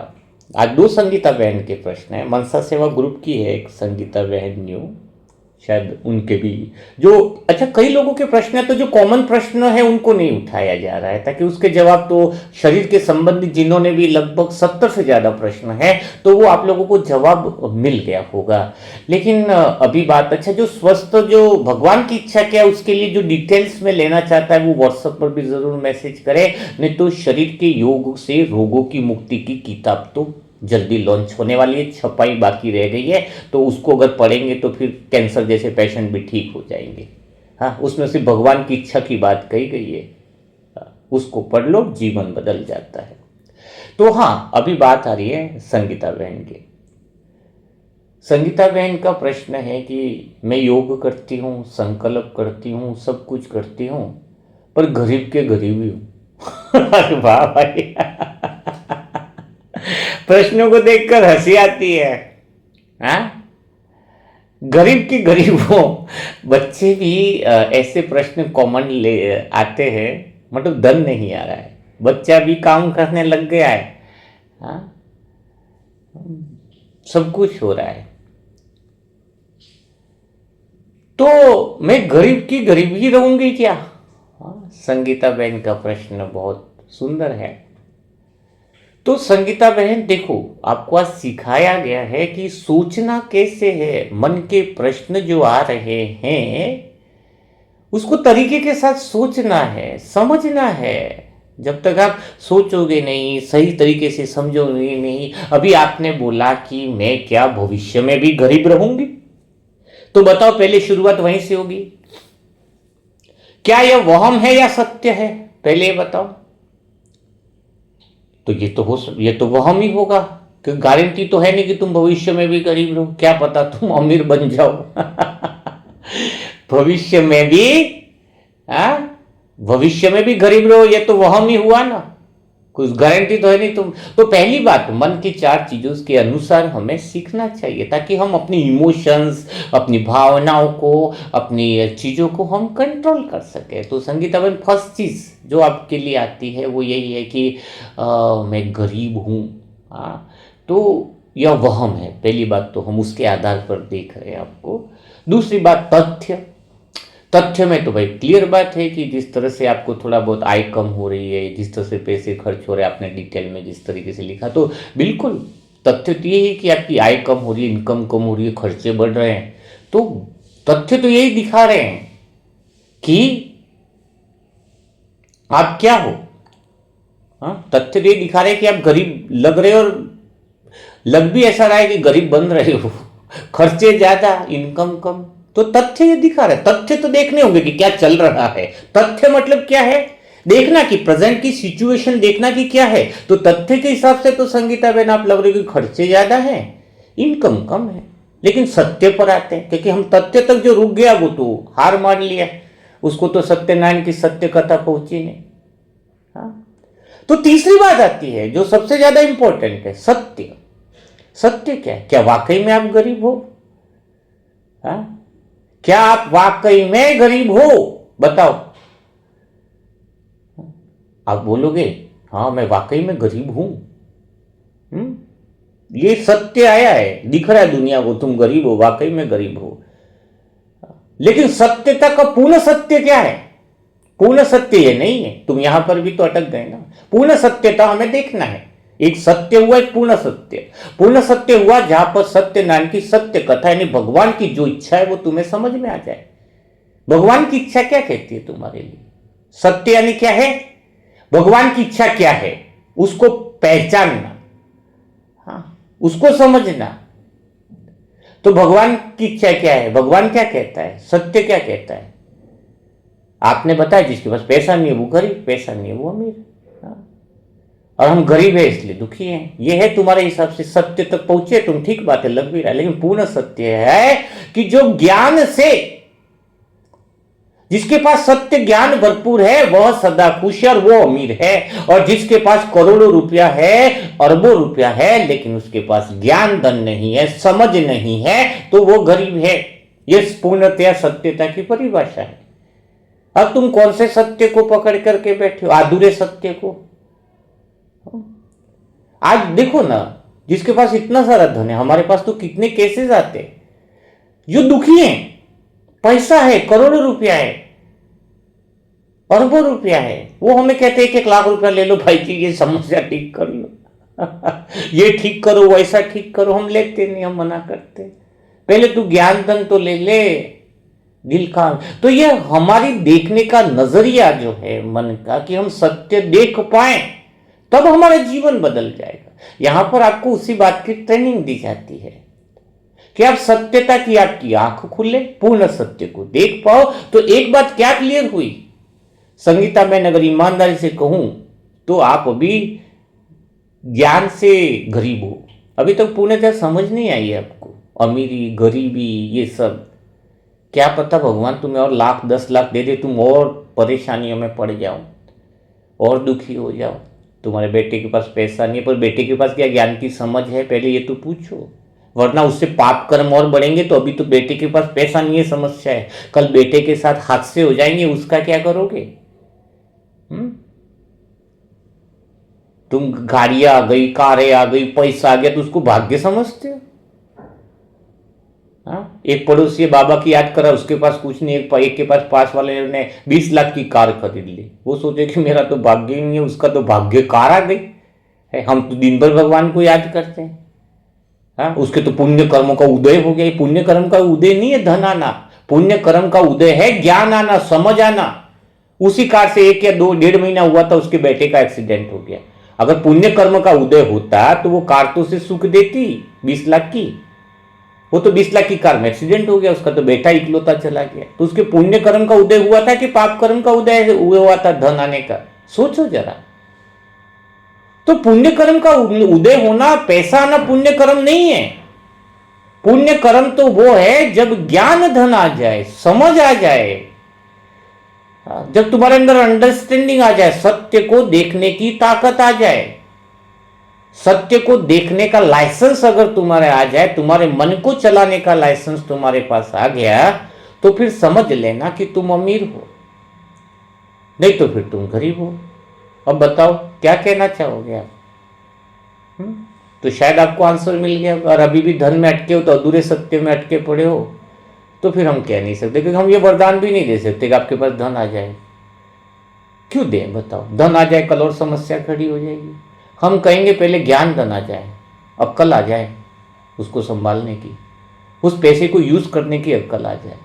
आज 2 संगीता बहन के प्रश्न है। मनसा सेवा ग्रुप की है एक संगीता बहन न्यू, शायद उनके भी जो, अच्छा कई लोगों के प्रश्न है तो जो कॉमन प्रश्न है उनको नहीं उठाया जा रहा है, ताकि उसके जवाब तो शरीर के संबंधित जिन्होंने भी लगभग 70 से ज़्यादा प्रश्न है तो वो आप लोगों को जवाब मिल गया होगा। लेकिन अभी बात, अच्छा जो स्वस्थ, जो भगवान की इच्छा क्या है उसके लिए जो डिटेल्स में लेना चाहता है वो व्हाट्सएप पर भी ज़रूर मैसेज करें। नहीं तो शरीर के योग से रोगों की मुक्ति की किताब तो जल्दी लॉन्च होने वाली है, छपाई बाकी रह गई है, तो उसको अगर पढ़ेंगे तो फिर कैंसर जैसे पेशेंट भी ठीक हो जाएंगे। हाँ, उसमें सिर्फ भगवान की इच्छा की बात कही गई है। उसको पढ़ लो, जीवन बदल जाता है। तो हाँ, अभी बात आ रही है संगीता बहन की। संगीता बहन का प्रश्न है कि मैं योग करती हूँ, संकल्प करती हूँ, सब कुछ करती हूँ, पर गरीब के गरीब ही हूँ। अरे वाह भाई। प्रश्नों को देखकर हंसी आती है। हाँ, गरीब के गरीब हो। बच्चे भी ऐसे प्रश्न कॉमन ले आते हैं, मतलब धन नहीं आ रहा है, बच्चा भी काम करने लग गया है। हाँ, सब कुछ हो रहा है, तो मैं गरीब की गरीब ही रहूंगी क्या? हाँ, संगीता बहन का प्रश्न बहुत सुंदर है। तो संगीता बहन देखो, आपको आज सिखाया गया है कि सोचना कैसे है, मन के प्रश्न जो आ रहे हैं उसको तरीके के साथ सोचना है, समझना है। जब तक आप सोचोगे नहीं, सही तरीके से समझोगे नहीं। अभी आपने बोला कि मैं क्या भविष्य में भी गरीब रहूंगी, तो बताओ, पहले शुरुआत वहीं से होगी। क्या यह वहम है या सत्य है, पहले ये बताओ। तो ये तो वहम ही होगा, क्योंकि गारंटी तो है नहीं कि तुम भविष्य में भी गरीब रहो। क्या पता तुम अमीर बन जाओ। भविष्य में भी, भविष्य में भी गरीब रहो, ये तो वहम ही हुआ ना, कुछ गारंटी तो है नहीं तुम। तो पहली बात, मन की चार चीजों के अनुसार हमें सीखना चाहिए, ताकि हम अपनी इमोशंस, अपनी भावनाओं को, अपनी चीजों को हम कंट्रोल कर सके। तो संगीता बहन, फर्स्ट चीज जो आपके लिए आती है वो यही है कि मैं गरीब हूँ। तो यह वहम है, पहली बात तो हम उसके आधार पर देख रहे हैं आपको। दूसरी बात, तथ्य। तथ्य में तो भाई क्लियर बात है कि जिस तरह से आपको थोड़ा बहुत आय कम हो रही है, जिस तरह से पैसे खर्च हो रहे हैं, आपने डिटेल में जिस तरीके से लिखा, तो बिल्कुल तथ्य तो यही है कि आपकी आय कम हो रही है, इनकम कम हो रही है, खर्चे बढ़ रहे हैं। तो तथ्य तो यही दिखा रहे हैं कि आप क्या हो। हाँ, तथ्य तो यही दिखा रहे हैं कि आप गरीब लग रहे हो, और लग भी ऐसा रहा है कि गरीब बन रहे हो। खर्चे ज्यादा, इनकम कम। तो तथ्य ये दिखा रहा है। तथ्य तो देखने होंगे कि क्या चल रहा है। तथ्य मतलब क्या है, देखना कि प्रेजेंट की सिचुएशन देखना कि क्या है। तो तथ्य के हिसाब से तो संगीता बहन आप लग रही कि खर्चे ज्यादा है, इनकम कम है। लेकिन सत्य पर आते हैं, क्योंकि हम तथ्य तक जो रुक गया वो तो हार मान लिया, उसको तो सत्यनारायण की सत्य कथा पहुंची नहीं। हाँ? तो तीसरी बात आती है जो सबसे ज्यादा इंपॉर्टेंट है, सत्य। सत्य क्या है? क्या वाकई में आप गरीब हो? हाँ? क्या आप वाकई में गरीब हो? बताओ। आप बोलोगे हाँ मैं वाकई में गरीब हूं। ये सत्य आया है, दिख रहा है दुनिया को, तुम गरीब हो, वाकई में गरीब हो। लेकिन सत्यता का पूर्ण सत्य क्या है? पूर्ण सत्य ये नहीं है, तुम यहां पर भी तो अटक गए ना। पूर्ण सत्यता हमें देखना है। एक सत्य हुआ, एक पूर्ण सत्य। पूर्ण सत्य हुआ जहां पर सत्यनारायण की सत्य कथा, यानी भगवान की जो इच्छा है वो तुम्हें समझ में आ जाए। भगवान की इच्छा क्या कहती है तुम्हारे लिए? सत्य यानी क्या है? भगवान की इच्छा क्या है, उसको पहचानना, हाँ, उसको समझना। तो भगवान की इच्छा क्या है, भगवान क्या कहता है, सत्य क्या कहता है? आपने बताया जिसके पास पैसा नहीं है वो गरीब, पैसा नहीं है वो अमीर। और हम गरीब है इसलिए दुखी हैं। ये है तुम्हारे हिसाब से सत्य तक पहुंचे तुम, ठीक बात है, लग भी रहा है। लेकिन पूर्ण सत्य है कि जो ज्ञान से, जिसके पास सत्य ज्ञान भरपूर है वह सदा खुश है और वो अमीर है। और जिसके पास करोड़ों रुपया है, अरबों रुपया है, लेकिन उसके पास ज्ञान धन नहीं है, समझ नहीं है, तो वो गरीब है। ये पूर्णतया सत्यता की परिभाषा है। अब तुम कौन से सत्य को पकड़ करके बैठे हो, अधूरे सत्य को? आज देखो ना, जिसके पास इतना सारा धन है, हमारे पास तो कितने केसेस आते हैं जो दुखी हैं, पैसा है, करोड़ों रुपया है, अरबों रुपया है, वो हमें कहते हैं कि 1 लाख रुपया ले लो भाई जी, ये समस्या ठीक कर लो। ये ठीक करो, वैसा ठीक करो। हम लेते नहीं, हम मना करते। पहले तू ज्ञान धन तो ले ले, दिल का। तो ये हमारी देखने का नजरिया जो है मन का, कि हम सत्य देख पाए, तब हमारा जीवन बदल जाएगा। यहां पर आपको उसी बात की ट्रेनिंग दी जाती है कि आप सत्यता की आपकी आंख खुले, पूर्ण सत्य को देख पाओ। तो एक बात क्या क्लियर हुई संगीता, मैं अगर ईमानदारी से कहूं तो आप अभी ज्ञान से गरीब हो, अभी तक पूर्णतः समझ नहीं आई है आपको। अमीरी गरीबी ये सब, क्या पता भगवान तुम्हें और लाख 10 लाख दे दे, तुम और परेशानियों में पड़ जाओ और दुखी हो जाओ। तुम्हारे बेटे के पास पैसा नहीं है, पर बेटे के पास क्या ज्ञान की समझ है, पहले ये तो पूछो, वरना उससे पाप कर्म और बढ़ेंगे। तो अभी तो बेटे के पास पैसा नहीं है, समस्या है, कल बेटे के साथ हादसे हो जाएंगे, उसका क्या करोगे? तुम गाड़ियां आ गई, कारें आ गई, पैसा आ गया तो उसको भाग्य समझते हो? हाँ, एक पड़ोसी बाबा की याद करा, उसके पास कुछ नहीं, एक के पास पास वाले ने 20 लाख की कार खरीद ली। वो सोचे कि मेरा तो भाग्य ही नहीं है, उसका तो भाग्य कार आ गई है। हम तो दिन भर भगवान को याद करते हैं। हाँ, उसके तो पुण्य कर्मों का उदय हो गया। पुण्य कर्म का उदय नहीं है धन आना, पुण्य कर्म का उदय है ज्ञान आना, समझ आना। उसी कार से 1 या 2 1.5 महीना हुआ था, उसके बेटे का एक्सीडेंट हो गया। अगर पुण्य कर्म का उदय होता तो वो कार तो उसे सुख देती 20 लाख की। वो तो 20 लाख की कार में एक्सीडेंट हो गया, उसका तो बेटा इकलौता चला गया। तो उसके पुण्य कर्म का उदय हुआ था कि पाप कर्म का उदय हुआ था धन आने का? सोचो जरा। तो पुण्य कर्म का उदय होना, पैसा आना पुण्य कर्म नहीं है। पुण्य कर्म तो वो है जब ज्ञान धन आ जाए, समझ आ जाए, जब तुम्हारे अंदर अंडरस्टैंडिंग आ जाए, सत्य को देखने की ताकत आ जाए, सत्य को देखने का लाइसेंस अगर तुम्हारे आ जाए, तुम्हारे मन को चलाने का लाइसेंस तुम्हारे पास आ गया, तो फिर समझ लेना कि तुम अमीर हो, नहीं तो फिर तुम गरीब हो। अब बताओ क्या कहना चाहोगे आप? तो शायद आपको आंसर मिल गया। और अभी भी धन में अटके हो तो अधूरे सत्य में अटके पड़े हो, तो फिर हम कह नहीं सकते, क्योंकि हम ये वरदान भी नहीं दे सकते कि आपके पास धन आ जाए। क्यों दें बताओ? धन आ जाए कल और समस्या खड़ी हो जाएगी। हम कहेंगे पहले ज्ञान धन आ जाए, अक्ल आ जाए उसको संभालने की, उस पैसे को यूज करने की अक्ल आ जाए।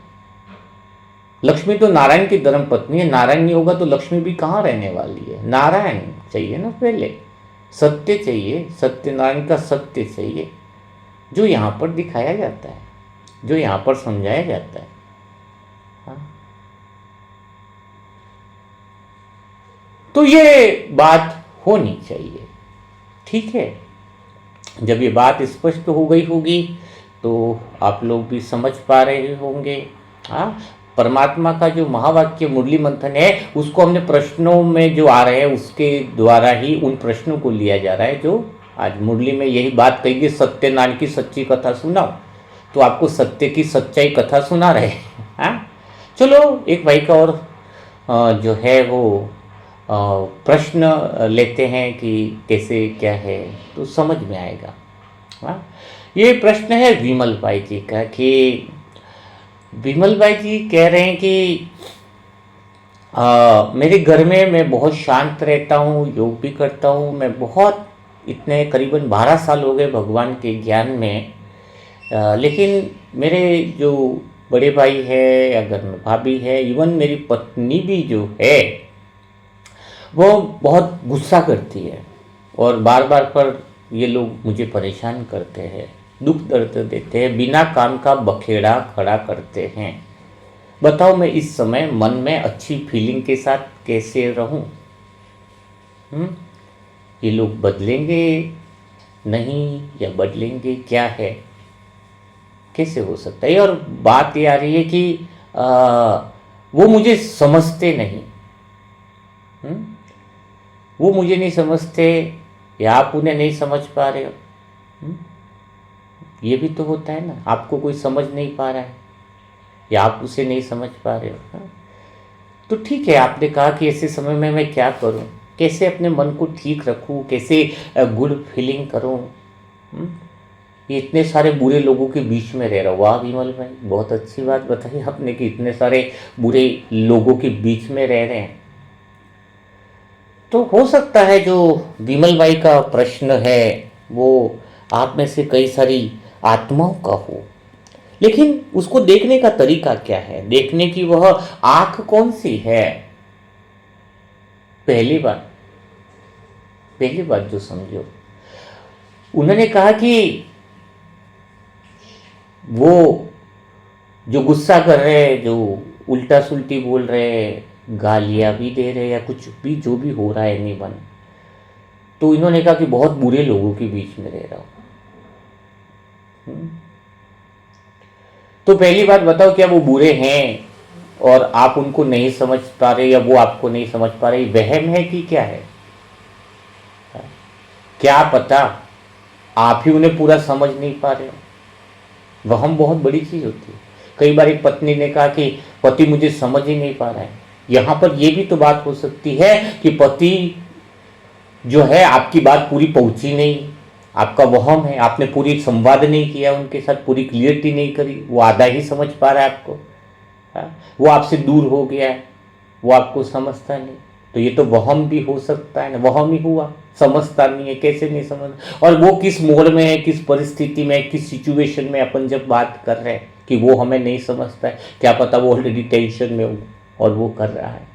लक्ष्मी तो नारायण की धर्म पत्नी है, नारायण नहीं होगा तो लक्ष्मी भी कहाँ रहने वाली है? नारायण चाहिए ना, पहले सत्य चाहिए, सत्यनारायण का सत्य चाहिए, जो यहाँ पर दिखाया जाता है, जो यहाँ पर समझाया जाता है। हाँ? तो ये बात होनी चाहिए, ठीक है। जब ये बात स्पष्ट हो गई होगी तो आप लोग भी समझ पा रहे होंगे। हाँ, परमात्मा का जो महावाक्य मुरली मंथन है, उसको हमने प्रश्नों में जो आ रहे हैं उसके द्वारा ही उन प्रश्नों को लिया जा रहा है। जो आज मुरली में यही बात कही कि सत्यनारायण की सच्ची कथा सुनाओ, तो आपको सत्य की सच्चाई कथा सुना रहे हैं। हाँ, चलो एक भाई का और जो है वो प्रश्न लेते हैं कि कैसे क्या है, तो समझ में आएगा। हाँ, ये प्रश्न है विमल भाई जी का कि विमल भाई जी कह रहे हैं कि मेरे घर में मैं बहुत शांत रहता हूँ, योग भी करता हूँ, मैं बहुत इतने करीबन 12 साल हो गए भगवान के ज्ञान में, लेकिन मेरे जो बड़े भाई है या घर में भाभी है, इवन मेरी पत्नी भी जो है, वो बहुत गुस्सा करती है और बार बार पर ये लोग मुझे परेशान करते हैं, दुख दर्द देते हैं, बिना काम का बखेड़ा खड़ा करते हैं। बताओ मैं इस समय मन में अच्छी फीलिंग के साथ कैसे रहूं? ये लोग बदलेंगे नहीं या बदलेंगे क्या है, कैसे हो सकता है? और बात ये आ रही है कि वो मुझे समझते नहीं। वो मुझे नहीं समझते या आप उन्हें नहीं समझ पा रहे हो। ये भी तो होता है ना, आपको कोई समझ नहीं पा रहा है या आप उसे नहीं समझ पा रहे हो। तो ठीक है, आपने कहा कि ऐसे समय में मैं क्या करूं, कैसे अपने मन को ठीक रखूं, कैसे गुड फीलिंग करूं। ये इतने सारे बुरे लोगों के बीच में रह रहा हूँ। वाह विमल भाई, बहुत अच्छी बात बताई आपने कि इतने सारे बुरे लोगों के बीच में रह रहे हैं। तो हो सकता है जो विमल भाई का प्रश्न है वो आप में से कई सारी आत्माओं का हो, लेकिन उसको देखने का तरीका क्या है, देखने की वह आंख कौन सी है? पहली बात जो समझो, उन्होंने कहा कि वो जो गुस्सा कर रहे हैं, जो उल्टा सुल्टी बोल रहे हैं, गालियां भी दे रहे हैं या कुछ भी जो भी हो रहा है एनीवन, तो इन्होंने कहा कि बहुत बुरे लोगों के बीच में रह रहा हूं। तो पहली बात बताओ, क्या वो बुरे हैं और आप उनको नहीं समझ पा रहे, या वो आपको नहीं समझ पा रहे? वहम है कि क्या है? क्या पता आप ही उन्हें पूरा समझ नहीं पा रहे हो। वहम बहुत बड़ी चीज होती है। कई बार एक पत्नी ने कहा कि पति मुझे समझ ही नहीं पा रहा है। यहां पर यह भी तो बात हो सकती है कि पति जो है आपकी बात पूरी पहुंची नहीं, आपका वहम है, आपने पूरी संवाद नहीं किया उनके साथ, पूरी क्लियरिटी नहीं करी, वो आधा ही समझ पा रहा है आपको। वो आपसे दूर हो गया है, वो आपको समझता नहीं। तो ये तो वहम भी हो सकता है ना, वहम ही हुआ, समझता नहीं है। कैसे नहीं समझ? और वो किस मोड़ में है, किस परिस्थिति में, किस सिचुएशन में अपन जब बात कर रहे हैं कि वो हमें नहीं समझता है, क्या पता वो ऑलरेडी टेंशन में हो और वो कर रहा है।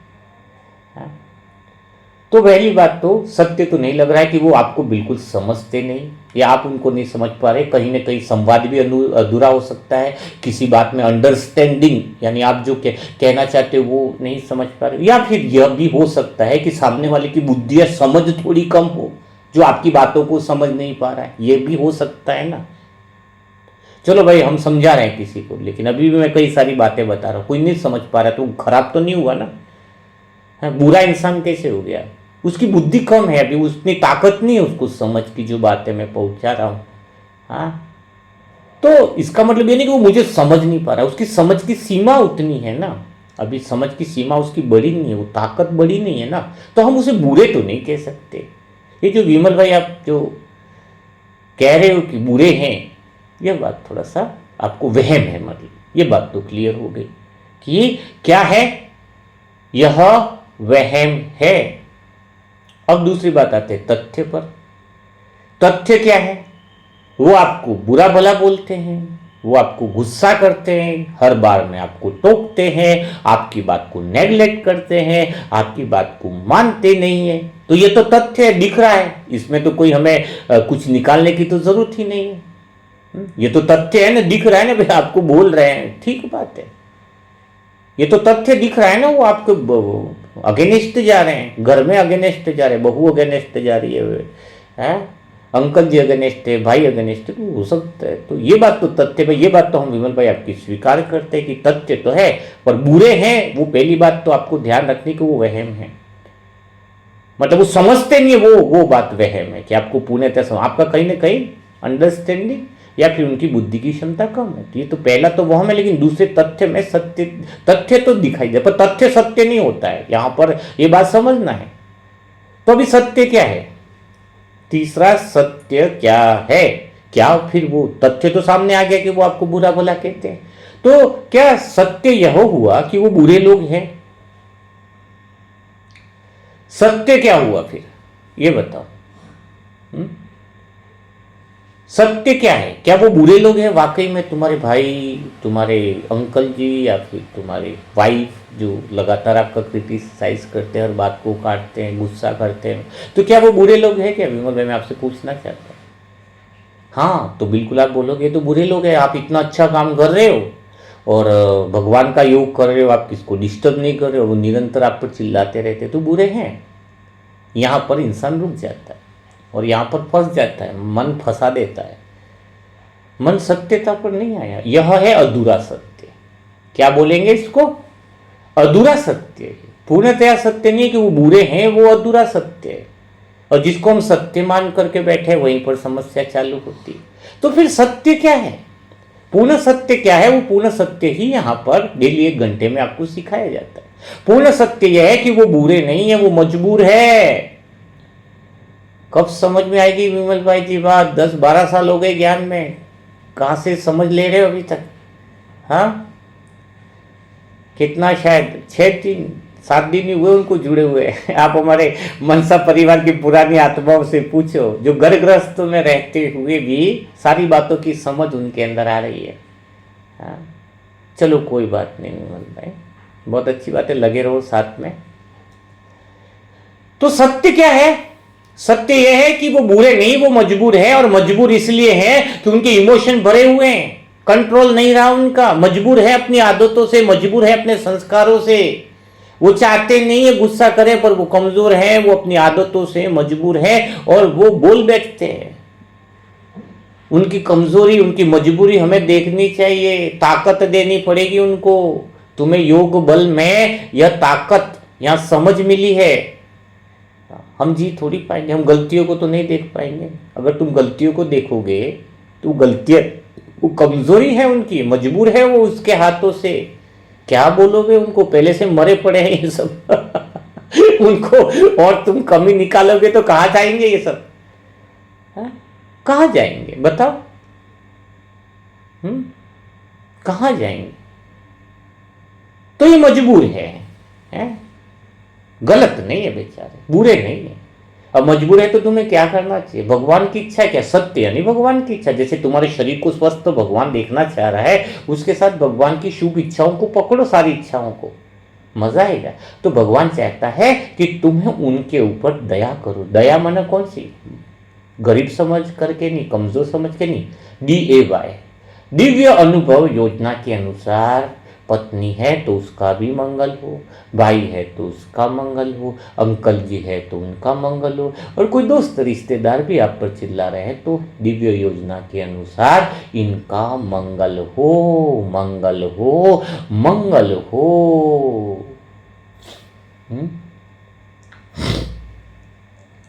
तो पहली बात तो सत्य तो नहीं लग रहा है कि वो आपको बिल्कुल समझते नहीं, या आप उनको नहीं समझ पा रहे। कहीं ना कहीं संवाद भी अधूरा हो सकता है, किसी बात में अंडरस्टैंडिंग, यानी आप जो कहना चाहते हो वो नहीं समझ पा रहे। या फिर यह भी हो सकता है कि सामने वाले की बुद्धि या समझ थोड़ी कम हो, जो आपकी बातों को समझ नहीं पा रहा है। ये भी हो सकता है ना। चलो भाई, हम समझा रहे हैं किसी को, लेकिन अभी भी मैं कई सारी बातें बता रहा हूँ, कोई नहीं समझ पा रहा, तो खराब तो नहीं हुआ ना। बुरा इंसान कैसे हो गया? उसकी बुद्धि कम है, अभी उतनी ताकत नहीं है उसको समझ की जो बातें मैं पहुंचा रहा हूं। हाँ, तो इसका मतलब ये नहीं कि वो मुझे समझ नहीं पा रहा, उसकी समझ की सीमा उतनी है ना। अभी समझ की सीमा उसकी बड़ी नहीं है, वो ताकत बड़ी नहीं है ना, तो हम उसे बुरे तो नहीं कह सकते। ये जो विमल भाई आप जो कह रहे हो कि बुरे हैं, यह बात थोड़ा सा आपको वहम है, मतलब ये बात तो क्लियर हो गई कि क्या है, यह वहम है। अब दूसरी बात आते हैं तथ्य पर। तथ्य क्या है? वो आपको बुरा भला बोलते हैं, वो आपको गुस्सा करते हैं, हर बार में आपको टोकते हैं, आपकी बात को नेग्लेक्ट करते हैं, आपकी बात को मानते नहीं है। तो ये तो तथ्य है, दिख रहा है, इसमें तो कोई हमें कुछ निकालने की तो जरूरत ही नहीं है। ये तो तथ्य है ना, दिख रहा है ना भाई, आपको बोल रहे हैं, ठीक बात है। ये तो तथ्य दिख रहा है ना, वो आपको अगेनिस्ट जा रहे हैं, घर में अगेनिस्ट जा रहे हैं, बहू अगेनिस्ट जा रही है, अंकल जी अगेनिस्ट है, भाई अगेनिस्ट है, हो सकता है। तो ये बात तो तथ्य भाई, ये बात तो हम विमल भाई आपकी स्वीकार करते हैं कि तथ्य तो है, पर बुरे हैं वो पहली बात तो आपको ध्यान रखने की, वो वहम है। मतलब वो समझते नहीं है, वो बात वहम है कि आपको पूर्णतः आपका कहीं ना कहीं अंडरस्टैंडिंग या फिर उनकी बुद्धि की क्षमता कम है। तो ये तो पहला तो वहम है, लेकिन दूसरे तथ्य में सत्य, तथ्य तो दिखाई दे, पर तथ्य सत्य नहीं होता है, यहां पर ये बात समझना है। तो अभी सत्य क्या है? तीसरा सत्य क्या है? क्या फिर वो तथ्य तो सामने आ गया कि वो आपको बुरा भला कहते हैं, तो क्या सत्य यह हुआ कि वो बुरे लोग हैं? सत्य क्या हुआ फिर, ये बताओ। सत्य क्या है? क्या वो बुरे लोग हैं वाकई में? तुम्हारे भाई, तुम्हारे अंकल जी, या फिर तुम्हारे वाइफ जो लगातार आपका क्रिटिसाइज करते हैं, हर बात को काटते हैं, गुस्सा करते हैं, तो क्या वो बुरे लोग हैं क्या? विमल भाई मैं आपसे पूछना चाहता हूँ। हाँ, तो बिल्कुल आप बोलोगे तो बुरे लोग हैं। आप इतना अच्छा काम कर रहे हो और भगवान का योग कर रहे हो, आप किसको डिस्टर्ब नहीं कर रहे हो, वो निरंतर आप पर चिल्लाते रहते, तो बुरे हैं। यहाँ पर इंसान रुक जाता है और यहाँ पर फंस जाता है, मन फंसा देता है। मन सत्यता पर नहीं आया, यह है अधूरा सत्य। क्या बोलेंगे इसको? अधूरा सत्य। पूर्णतया सत्य नहीं है कि वो बुरे हैं, वो अधूरा सत्य है। और जिसको हम सत्य मान करके बैठे, वहीं पर समस्या चालू होती है। तो फिर सत्य क्या है? पूर्ण सत्य क्या है? वो पूर्ण सत्य ही यहाँ पर डेली 1 घंटे में आपको सिखाया जाता है। पूर्ण सत्य यह है कि वो बुरे नहीं है, वो मजबूर है। कब समझ में आएगी विमल भाई जी बात? 10-12 साल हो गए ज्ञान में, कहां से समझ ले रहे हो अभी तक? हाँ, कितना, शायद 6-7 दिन ही हुए उनको जुड़े हुए। आप हमारे मनसा परिवार की पुरानी आत्माओं से पूछो, जो गर्भग्रस्त में रहते हुए भी सारी बातों की समझ उनके अंदर आ रही है। हाँ, चलो कोई बात नहीं विमल भाई, बहुत अच्छी बात है, लगे रहो साथ में। तो सत्य क्या है? सत्य यह है कि वो बुरे नहीं, वो मजबूर है। और मजबूर इसलिए है कि उनके इमोशन भरे हुए हैं, कंट्रोल नहीं रहा उनका, मजबूर है अपनी आदतों से, मजबूर है अपने संस्कारों से। वो चाहते नहीं है गुस्सा करे, पर वो कमजोर है, वो अपनी आदतों से मजबूर है और वो बोल बैठते हैं। उनकी कमजोरी, उनकी मजबूरी हमें देखनी चाहिए, ताकत देनी पड़ेगी उनको। तुम्हें योग बल में यह ताकत, यहां समझ मिली है, हम जी थोड़ी पाएंगे, हम गलतियों को तो नहीं देख पाएंगे। अगर तुम गलतियों को देखोगे तो गलतियां, वो कमजोरी है उनकी, मजबूर है वो उसके हाथों से, क्या बोलोगे उनको, पहले से मरे पड़े हैं ये सब उनको, और तुम कमी निकालोगे तो कहाँ जाएंगे ये सब, कहाँ जाएंगे बताओ, कहाँ जाएंगे। तो ये मजबूर है? गलत नहीं है बेचारे, बुरे नहीं है। अब मजबूर है तो तुम्हें क्या करना चाहिए, भगवान की इच्छा है क्या, सत्य यानी भगवान की इच्छा। जैसे तुम्हारे शरीर को स्वस्थ तो भगवान देखना चाह रहा है, उसके साथ भगवान की शुभ इच्छाओं को पकड़ो, सारी इच्छाओं को, मजा आएगा। तो भगवान चाहता है कि तुम्हें उनके ऊपर दया करो। दया माना कौन सी, गरीब समझ करके नहीं, कमजोर समझ के नहीं, DAY, दिव्य अनुभव योजना के अनुसार पत्नी है तो उसका भी मंगल हो, भाई है तो उसका मंगल हो, अंकल जी है तो उनका मंगल हो, और कोई दोस्त रिश्तेदार भी आप पर चिल्ला रहे हैं तो दिव्य योजना के अनुसार इनका मंगल हो, मंगल हो, मंगल हो।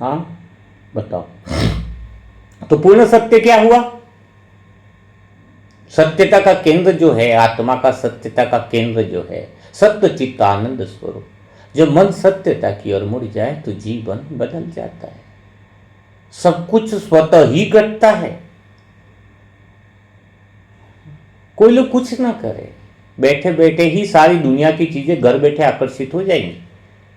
हाँ बताओ, तो पूर्ण सत्य क्या हुआ, सत्यता का केंद्र जो है, आत्मा का सत्यता का केंद्र जो है, सत्य चित्त आनंद स्वरूप। जब मन सत्यता की ओर मुड़ जाए तो जीवन बदल जाता है, सब कुछ स्वतः ही घटता है। कोई लोग कुछ ना करे, बैठे बैठे ही सारी दुनिया की चीजें घर बैठे आकर्षित हो जाएंगी।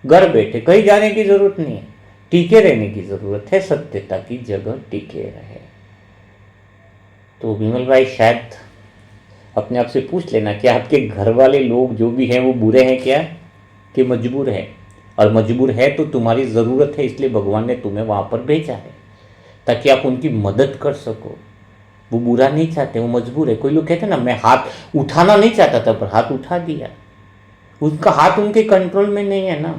घर बैठे कहीं जाने की जरूरत नहीं है, टिके रहने की जरूरत है, सत्यता की जगह टिके रहे। तो विमल भाई शायद अपने आप से पूछ लेना कि आपके घर वाले लोग जो भी हैं वो बुरे हैं क्या, कि मजबूर है। और मजबूर है तो तुम्हारी ज़रूरत है, इसलिए भगवान ने तुम्हें वहाँ पर भेजा है ताकि आप उनकी मदद कर सको। वो बुरा नहीं चाहते, वो मजबूर है। कोई लोग कहते हैं ना, मैं हाथ उठाना नहीं चाहता था पर हाथ उठा दिया, उसका हाथ उनके कंट्रोल में नहीं है ना।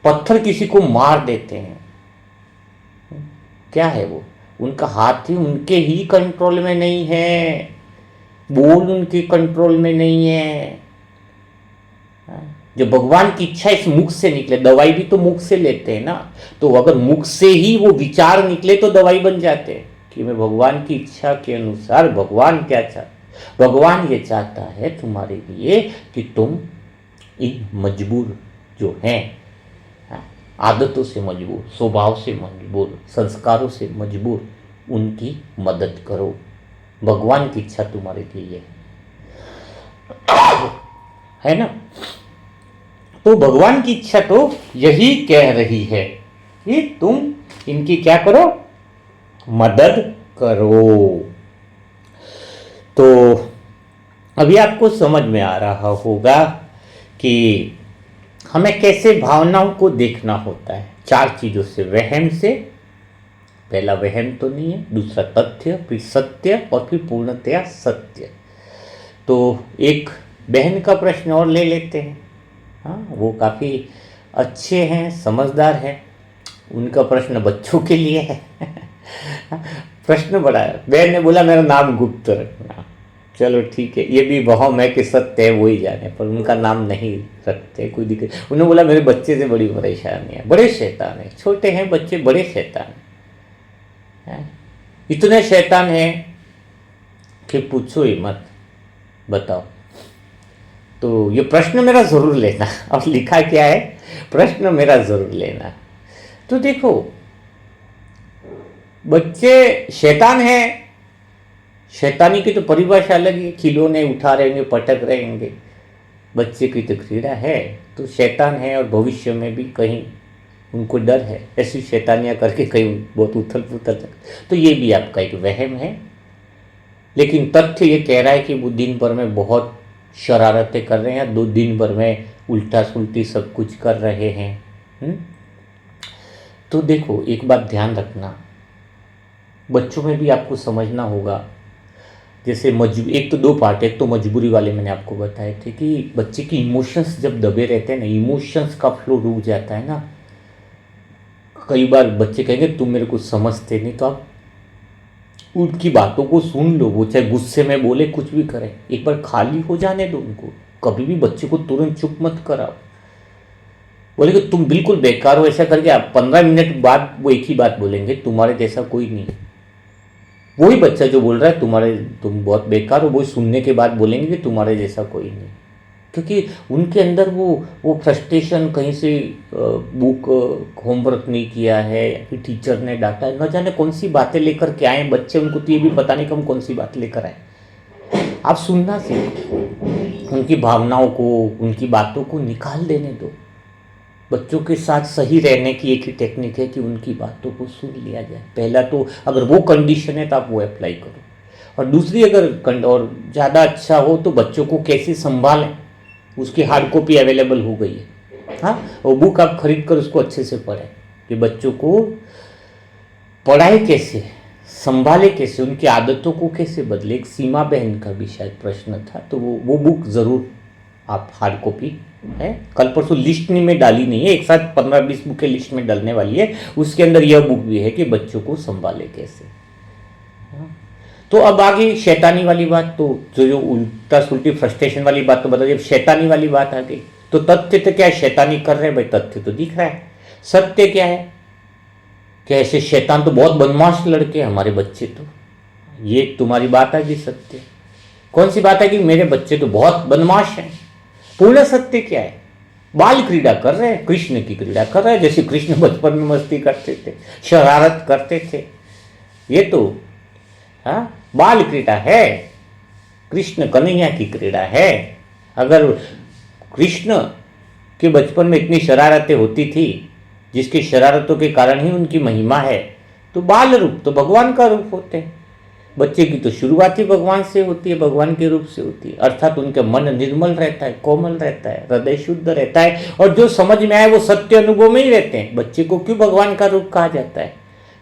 पत्थर किसी को मार देते हैं, क्या है वो, उनका हाथ ही उनके ही कंट्रोल में नहीं है, बोल उनके कंट्रोल में नहीं है। जब भगवान की इच्छा इस मुख से निकले, दवाई भी तो मुख से लेते हैं ना, तो अगर मुख से ही वो विचार निकले तो दवाई बन जाते हैं कि मैं भगवान की इच्छा के अनुसार, भगवान क्या चाहता, भगवान ये चाहता है तुम्हारे लिए कि तुम इन मजबूर जो हैं, आदतों से मजबूर, स्वभाव से मजबूर, संस्कारों से मजबूर, उनकी मदद करो। भगवान की इच्छा तुम्हारे लिए है ना। तो भगवान की इच्छा तो यही कह रही है कि तुम इनकी क्या करो, मदद करो। तो अभी आपको समझ में आ रहा होगा कि हमें कैसे भावनाओं को देखना होता है। 4 चीजों से, वहम से, पहला वहम तो नहीं है, दूसरा तथ्य, फिर सत्य, और फिर पूर्णतया सत्य। तो एक बहन का प्रश्न और ले लेते हैं। हाँ, वो काफ़ी अच्छे हैं, समझदार हैं। उनका प्रश्न बच्चों के लिए है प्रश्न बड़ा है। बहन ने बोला मेरा नाम गुप्त रखना। चलो ठीक है, ये भी वहम है कि सत्य है, वो ही जाने, पर उनका नाम नहीं रखते, कोई दिक्कत। उन्होंने बोला मेरे बच्चे से बड़ी परेशानी है, बड़े शैतान है, छोटे हैं बच्चे, बड़े शैतान है, इतने शैतान है कि पूछो ही मत। बताओ, तो ये प्रश्न मेरा ज़रूर लेना। और लिखा क्या है, प्रश्न मेरा ज़रूर लेना। तो देखो, बच्चे शैतान हैं, शैतानी की तो परिभाषा अलग है, खिलौने उठा रहेंगे, पटक रहेंगे। बच्चे की तो क्रीड़ा है, तो शैतान है, और भविष्य में भी कहीं उनको डर है ऐसी शैतानियाँ करके कहीं बहुत उथल पुथल तक। तो ये भी आपका एक वहम है। लेकिन तथ्य ये कह रहा है कि वो दिन भर में बहुत शरारतें कर रहे हैं, 2 दिन भर में उल्टा सुल्टी सब कुछ कर रहे हैं। तो देखो, एक बात ध्यान रखना, बच्चों में भी आपको समझना होगा। जैसे एक तो 2 पार्ट है, एक तो मजबूरी वाले मैंने आपको बताए थे कि बच्चे की इमोशंस जब दबे रहते हैं ना, इमोशंस का फ्लो रुक जाता है ना। कई बार बच्चे कहेंगे तुम मेरे को समझते नहीं, तो आप उनकी बातों को सुन लो, वो चाहे गुस्से में बोले, कुछ भी करें, एक बार खाली हो जाने दो उनको। कभी भी बच्चे को तुरंत चुप मत कराओ। बोले कि तुम बिल्कुल बेकार हो, ऐसा करके आप 15 मिनट बाद वो एक ही बात बोलेंगे, तुम्हारे जैसा कोई नहीं। वही बच्चा जो बोल रहा है तुम बहुत बेकार हो, वही सुनने के बाद बोलेंगे कि तुम्हारे जैसा कोई नहीं। क्योंकि उनके अंदर वो फ्रस्ट्रेशन कहीं से, बुक होमवर्क नहीं किया है या फिर टीचर ने डांटा है, न जाने कौन सी बातें लेकर के आए बच्चे, उनको तो ये भी पता नहीं कि हम कौन सी बात लेकर आए। आप सुनना सीखो, उनकी भावनाओं को, उनकी बातों को निकाल देने दो। बच्चों के साथ सही रहने की एक ही टेक्निक है कि उनकी बातों को सुन लिया जाए। पहला तो अगर वो कंडीशन है तो आप वो अप्लाई करो, और दूसरी अगर और ज़्यादा अच्छा हो तो बच्चों को कैसे संभालें, उसकी हार्ड कॉपी अवेलेबल हो गई है। हाँ, वो बुक आप खरीद कर उसको अच्छे से पढ़ें कि बच्चों को पढ़ाए कैसे, संभाले कैसे, उनकी आदतों को कैसे बदले। एक सीमा बहन का भी शायद प्रश्न था, तो वो बुक ज़रूर आप हार्ड कॉपी है, कल परसों लिस्ट में डाली नहीं है, एक साथ 15-20 बुकें लिस्ट में डालने वाली है। उसके अंदर यह बुक भी है कि बच्चों को संभाले कैसे। तो अब आगे शैतानी वाली बात, तो जो उल्टा सुल्टी फ्रस्ट्रेशन वाली बात तो बता दी, अब शैतानी वाली बात आ गई। तो तथ्य तो क्या है, शैतानी कर रहे हैं भाई, तथ्य तो दिख रहा है। सत्य क्या है कि ऐसे शैतान तो बहुत बदमाश लड़के हमारे बच्चे, तो ये तुम्हारी बात आ गई। सत्य कौन सी बात है कि मेरे बच्चे तो बहुत बदमाश हैं। पूर्ण सत्य क्या है, बाल क्रीड़ा कर रहे हैं, कृष्ण की क्रीड़ा कर रहे हैं, जैसे कृष्ण बचपन में मस्ती करते थे, शरारत करते थे। ये तो हाँ बाल क्रीड़ा है, कृष्ण कन्हैया की क्रीड़ा है। अगर कृष्ण के बचपन में इतनी शरारतें होती थी, जिसकी शरारतों के कारण ही उनकी महिमा है, तो बाल रूप तो भगवान का रूप होते हैं। बच्चे की तो शुरुआत ही भगवान से होती है, भगवान के रूप से होती है, अर्थात उनका मन निर्मल रहता है, कोमल रहता है, हृदय शुद्ध रहता है, और जो समझ में आए वो सत्य अनुभव में ही रहते हैं। बच्चे को क्यों भगवान का रूप कहा जाता है,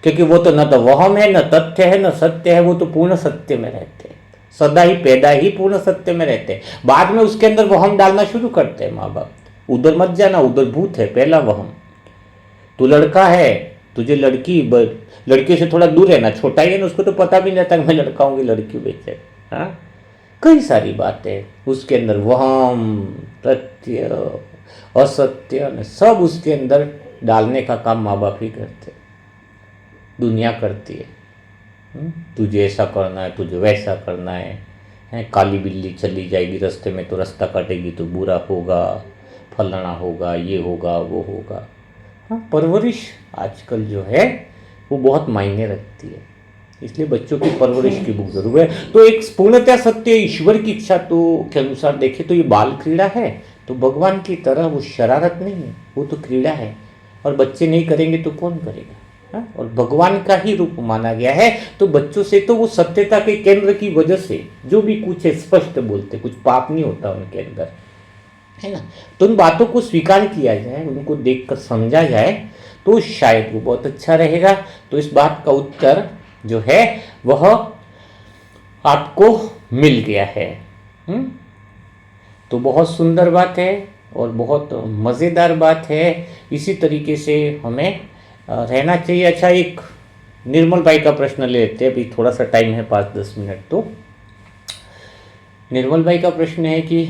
क्योंकि वो तो न तो वहम है, न तथ्य है, न सत्य है, वो तो पूर्ण सत्य में रहते हैं, सदा ही पैदा ही पूर्ण सत्य में रहते हैं। बाद में उसके अंदर वहम डालना शुरू करते हैं माँ बाप, उधर मत जाना, उधर भूत है, पहला वहम। तू लड़का है, तुझे लड़की से थोड़ा दूर रहना, छोटा ही है ना, उसको तो पता भी नहीं रहता मैं लड़का हूँ कि लड़की बेचे। हाँ, कई सारी बातें उसके अंदर, वहम, तथ्य, असत्य, सब उसके अंदर डालने का काम माँ बाप ही करते, दुनिया करती है। तुझे ऐसा करना है, तुझे वैसा करना है, काली बिल्ली चली जाएगी रास्ते में तो रास्ता काटेगी तो बुरा होगा, फलाना होगा, ये होगा, वो होगा। हाँ, परवरिश आजकल जो है वो बहुत मायने रखती है, इसलिए बच्चों की परवरिश की बुक जरूर है। तो एक पूर्णतः सत्य ईश्वर की इच्छा तो के अनुसार देखें तो ये बाल क्रीड़ा है, तो भगवान की तरह वो शरारत नहीं है, वो तो क्रीड़ा है, और बच्चे नहीं करेंगे तो कौन करेगा। हाँ? और भगवान का ही रूप माना गया है, तो बच्चों से तो वो सत्यता के केंद्र की वजह से जो भी कुछ है स्पष्ट बोलते, कुछ पाप नहीं होता उनके अंदर, है ना। तो उन बातों को स्वीकार किया जाए, उनको देखकर समझा जाए, तो शायद वो बहुत अच्छा रहेगा। तो इस बात का उत्तर जो है वह आपको मिल गया है। तो बहुत सुंदर बात है और बहुत मज़ेदार बात है। इसी तरीके से हमें रहना चाहिए। अच्छा, एक निर्मल भाई का प्रश्न ले लेते हैं, अभी थोड़ा सा टाइम है, 5-10 मिनट। तो निर्मल भाई का प्रश्न है कि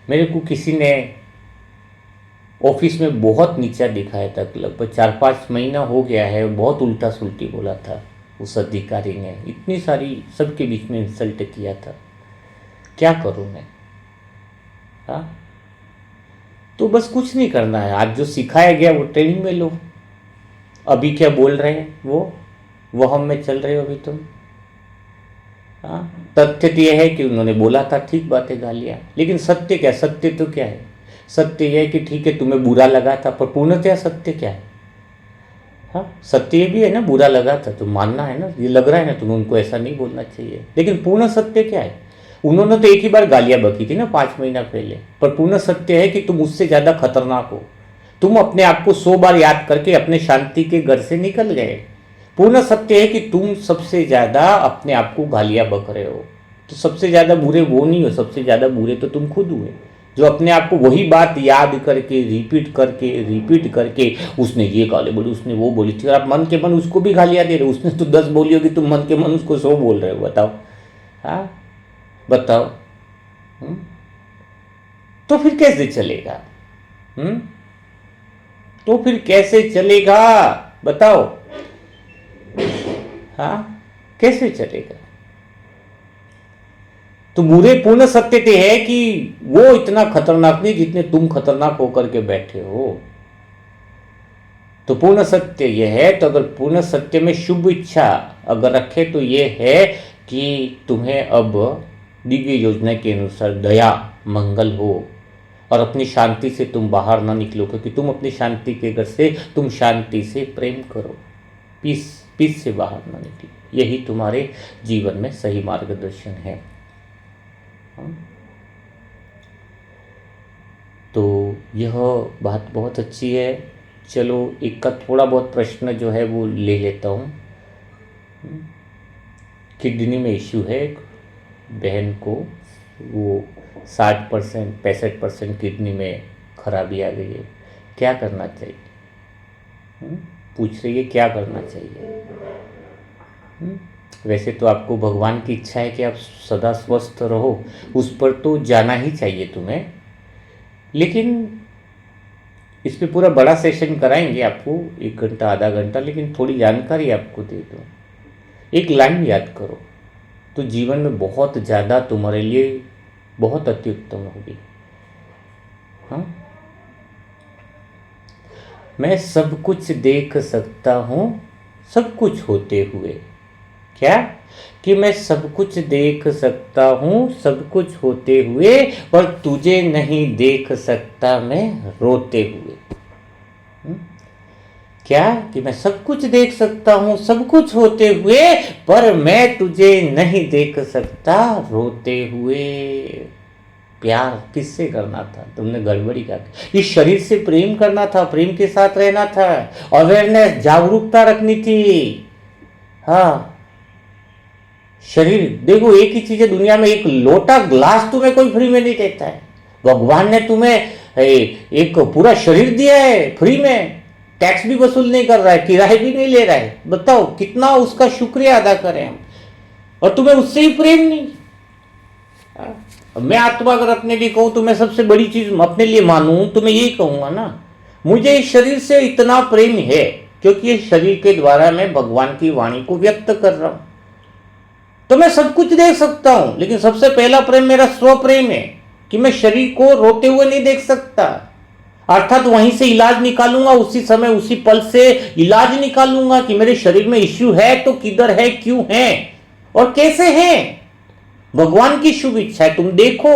मेरे को किसी ने ऑफिस में बहुत नीचा दिखाया था, लगभग 4-5 महीना हो गया है, बहुत उल्टा सुल्टी बोला था उस अधिकारी ने, इतनी सारी सबके बीच में इंसल्ट किया था, क्या करूं मैं। हाँ, तो बस कुछ नहीं करना है, आज जो सिखाया गया वो ट्रेनिंग में लो। अभी क्या बोल रहे हैं वो हम में चल रहे हो अभी तुम। हाँ, तथ्य तो यह है कि उन्होंने बोला था, ठीक बात है, गालियाँ, लेकिन सत्य क्या, सत्य तो क्या है, सत्य यह है कि ठीक है तुम्हें बुरा लगा था, पर पूर्णतः सत्य क्या है। हाँ, सत्य ये भी है ना, बुरा लगा था तो मानना है ना, ये लग रहा है ना तुम्हें, उनको ऐसा नहीं बोलना चाहिए, लेकिन पूर्ण सत्य क्या है। उन्होंने तो एक ही बार गालियाँ बकी थी ना 5 महीना पहले, पर पूर्ण सत्य है कि तुम उससे ज़्यादा खतरनाक हो, तुम अपने आप को 100 बार याद करके अपने शांति के घर से निकल गए। पूर्ण सत्य है कि तुम सबसे ज़्यादा अपने आप को गालियाँ बक रहे हो, तो सबसे ज़्यादा बुरे वो नहीं हो, सबसे ज़्यादा बुरे तो तुम खुद हुए। जो अपने आप को वही बात याद करके रिपीट करके उसने ये गाली बोली, उसने वो बोली थी, और आप मन के मन उसको भी गालियाँ दे रहे हो। उसने तो 10 बोली होगी, तुम मन के मन उसको 100 बोल रहे हो। बताओ, हाँ बताओ। तो फिर कैसे चलेगा? तो फिर कैसे चलेगा बताओ? हाँ, कैसे चलेगा? तो बुरे पूर्ण सत्य तो है कि वो इतना खतरनाक नहीं जितने तुम खतरनाक होकर के बैठे हो। तो पूर्ण सत्य यह है, तो अगर पूर्ण सत्य में शुभ इच्छा अगर रखे तो ये है कि तुम्हें अब दिव्य योजना के अनुसार दया मंगल हो और अपनी शांति से तुम बाहर ना निकलो, क्योंकि तुम अपनी शांति के घर से तुम शांति से प्रेम करो, पीस से बाहर ना निकलो। यही तुम्हारे जीवन में सही मार्गदर्शन है। तो यह बात बहुत अच्छी है। चलो एक का थोड़ा बहुत प्रश्न जो है वो ले लेता हूँ। किडनी में इश्यू है, एक बहन को वो 60% 65% किडनी में खराबी आ गई है, क्या करना चाहिए? पूछ रही है क्या करना चाहिए। वैसे तो आपको भगवान की इच्छा है कि आप सदा स्वस्थ रहो, उस पर तो जाना ही चाहिए तुम्हें, लेकिन इस पर पूरा बड़ा सेशन कराएंगे आपको, 1 घंटा आधा घंटा, लेकिन थोड़ी जानकारी आपको दे दूँ। एक लाइन याद करो तो जीवन में बहुत ज़्यादा तुम्हारे लिए बहुत अति उत्तम होगी। हाँ, मैं सब कुछ देख सकता हूँ सब कुछ होते हुए। क्या? कि मैं सब कुछ देख सकता हूँ सब कुछ होते हुए, पर तुझे नहीं देख सकता मैं रोते हुए। क्या? कि मैं सब कुछ देख सकता हूँ सब कुछ होते हुए, पर मैं तुझे नहीं देख सकता रोते हुए। प्यार किससे करना था? तुमने गड़बड़ी क्या? इस शरीर से प्रेम करना था, प्रेम के साथ रहना था, अवेयरनेस जागरूकता रखनी थी। हाँ, शरीर देखो, एक ही चीज है दुनिया में, एक लोटा ग्लास तुम्हें कोई फ्री में नहीं देता है। भगवान ने तुम्हें एक पूरा शरीर दिया है फ्री में, टैक्स भी वसूल नहीं कर रहा है, किराए भी नहीं ले रहा है। बताओ कितना उसका शुक्रिया अदा करें हम, और तुम्हें उससे ही प्रेम नहीं। मैं आत्मा अगर अपने लिए कहूं तो मैं सबसे बड़ी चीज अपने लिए मानूं तो मैं यही कहूंगा ना, मुझे इस शरीर से इतना प्रेम है क्योंकि इस शरीर के द्वारा मैं भगवान की वाणी को व्यक्त कर रहा हूं। तो मैं सब कुछ देख सकता हूं, लेकिन सबसे पहला प्रेम मेरा स्व प्रेम है कि मैं शरीर को रोते हुए नहीं देख सकता, अर्थात वहीं से इलाज निकालूंगा, उसी समय उसी पल से इलाज निकालूंगा कि मेरे शरीर में इश्यू है तो किधर है, क्यों है और कैसे है। भगवान की शुभ इच्छा है, तुम देखो,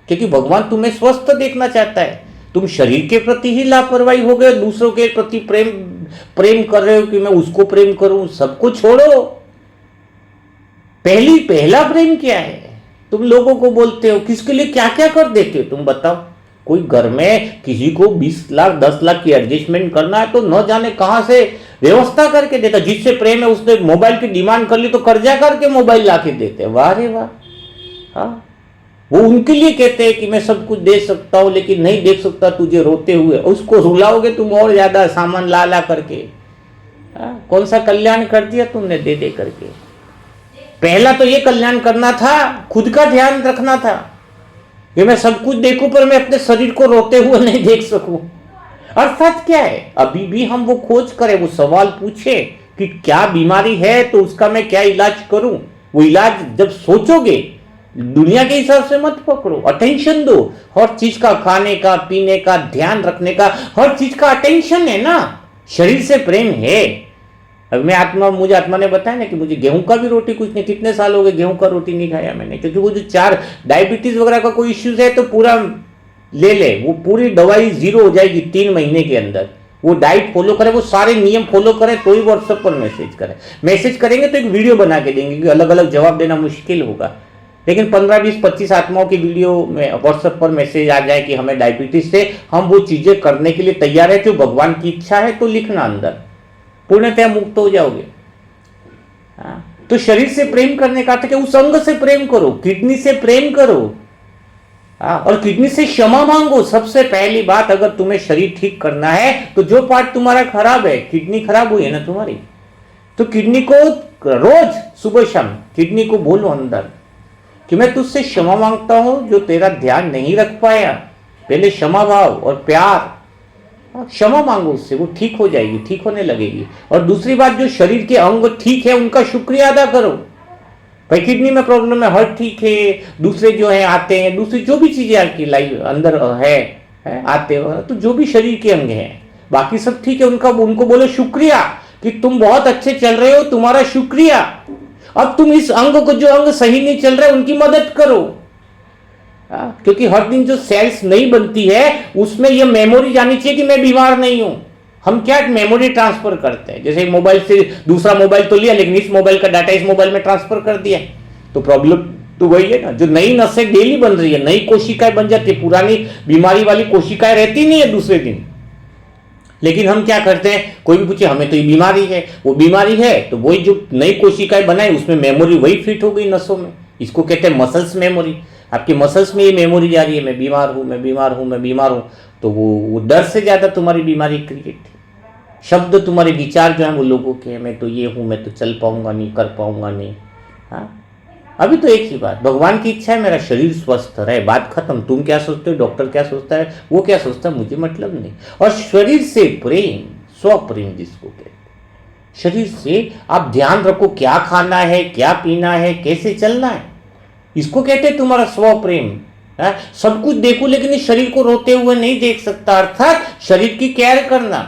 क्योंकि भगवान तुम्हें स्वस्थ देखना चाहता है। तुम शरीर के प्रति ही लापरवाही हो गए, दूसरों के प्रति प्रेम कर रहे हो कि मैं उसको प्रेम करूं। सबको छोड़ो, पहला प्रेम क्या है? तुम लोगों को बोलते हो, किसके लिए क्या क्या कर देते हो तुम बताओ। कोई घर में किसी को 20 लाख 10 लाख की एडजस्टमेंट करना है तो न जाने कहां से व्यवस्था करके देता। जिससे प्रेम है उसने मोबाइल की डिमांड कर ली तो कर्जा करके मोबाइल ला के देते। वाह रे वाह। हाँ, वो उनके लिए कहते हैं कि मैं सब कुछ दे सकता हूं लेकिन नहीं देख सकता तुझे रोते हुए। उसको रुलाओगे तुम और ज्यादा सामान ला ला करके। कौन सा कल्याण कर दिया तुमने दे दे करके। पहला तो ये कल्याण करना था, खुद का ध्यान रखना था कि मैं सब कुछ देखूं पर मैं अपने शरीर को रोते हुए नहीं देख सकूं। अर्थात क्या है, अभी भी हम वो खोज करें, वो सवाल पूछे कि क्या बीमारी है तो उसका मैं क्या इलाज करूं। वो इलाज जब सोचोगे दुनिया के हिसाब से मत पकड़ो, अटेंशन दो। हर चीज का, खाने का, पीने का, ध्यान रखने का, हर चीज का अटेंशन है ना। शरीर से प्रेम है। अब मुझे आत्मा ने बताया ना कि मुझे गेहूं का भी रोटी कुछ नहीं, कितने साल हो गए गेहूं का रोटी नहीं खाया मैंने, क्योंकि वो जो 4 डायबिटीज वगैरह का कोई इश्यूज है तो पूरा ले वो पूरी दवाई 0 हो जाएगी 3 महीने के अंदर। वो डाइट फॉलो करे, वो सारे नियम फॉलो करे तो ही व्हाट्सएप पर मैसेज करेंगे तो एक वीडियो बना के देंगे, क्योंकि अलग अलग जवाब देना मुश्किल होगा। लेकिन 15 20 25 आत्माओं की वीडियो में व्हाट्सएप पर मैसेज आ जाए कि हमें डायबिटीज से, हम वो चीजें करने के लिए तैयार है जो भगवान की इच्छा है, तो लिखना अंदर, पूर्णतः मुक्त हो जाओगे। तो शरीर से प्रेम करने का अर्थ है उस अंग से प्रेम करो, किडनी से प्रेम करो। और किडनी से क्षमा मांगो। सबसे पहली बात, अगर तुम्हें शरीर ठीक करना है तो जो पार्ट तुम्हारा खराब है, किडनी खराब हुई है ना तुम्हारी, तो किडनी को रोज सुबह शाम किडनी को बोलो अंदर कि मैं तुझसे क्षमा मांगता हूं जो तेरा ध्यान नहीं रख पाया। पहले क्षमा भाव और प्यार, क्षमा मांगो उससे, वो ठीक हो जाएगी, ठीक होने लगेगी। और दूसरी बात, जो शरीर के अंग ठीक है उनका शुक्रिया अदा करो। भाई किडनी में प्रॉब्लम है, हार्ट ठीक है, दूसरे जो है आते हैं, दूसरी जो भी चीजें आपकी लाइफ अंदर है आते हो, तो जो भी शरीर के अंग हैं बाकी सब ठीक है, उनको बोलो शुक्रिया कि तुम बहुत अच्छे चल रहे हो, तुम्हारा शुक्रिया। अब तुम इस अंग को, जो अंग सही नहीं चल रहे उनकी मदद करो। क्योंकि हर दिन जो सेल्स नहीं बनती है उसमें यह मेमोरी जानी चाहिए कि मैं बीमार नहीं हूं। हम क्या मेमोरी ट्रांसफर करते हैं, जैसे मोबाइल से दूसरा मोबाइल तो लिया लेकिन इस मोबाइल का डाटा इस मोबाइल में ट्रांसफर कर दिया, तो प्रॉब्लम तो वही है ना। जो नई नसें डेली बन रही है, नई कोशिकाएं बन जाती है, पुरानी बीमारी वाली कोशिकाएं रहती नहीं है दूसरे दिन। लेकिन हम क्या करते हैं, कोई भी पूछे हमें तो ये बीमारी है, वो बीमारी है, तो वही जो नई कोशिकाएं बनाए उसमें मेमोरी वही फिट हो गई नसों में। इसको कहते हैं मसल्स मेमोरी। आपकी मसल्स में ये मेमोरी जा रही है, मैं बीमार हूं, मैं बीमार हूं, मैं बीमार हूं, तो वो डर से ज्यादा तुम्हारी बीमारी क्रिएट है। शब्द, तुम्हारे विचार जो है वो लोगों के, मैं तो ये हूं, मैं तो चल पाऊंगा नहीं, कर पाऊंगा नहीं। हाँ, अभी तो एक ही बात, भगवान की इच्छा है मेरा शरीर स्वस्थ रहे, बात खत्म। तुम क्या सोचते हो, डॉक्टर क्या सोचता है, वो क्या सोचता है, मुझे मतलब नहीं। और शरीर से प्रेम, स्वप्रेम जिसको कहते हैं, शरीर से आप ध्यान रखो क्या खाना है, क्या पीना है, कैसे चलना है, इसको कहते हैं तुम्हारा स्वप्रेम। सब कुछ देखो लेकिन इस शरीर को रोते हुए नहीं देख सकता, अर्थात शरीर की केयर करना।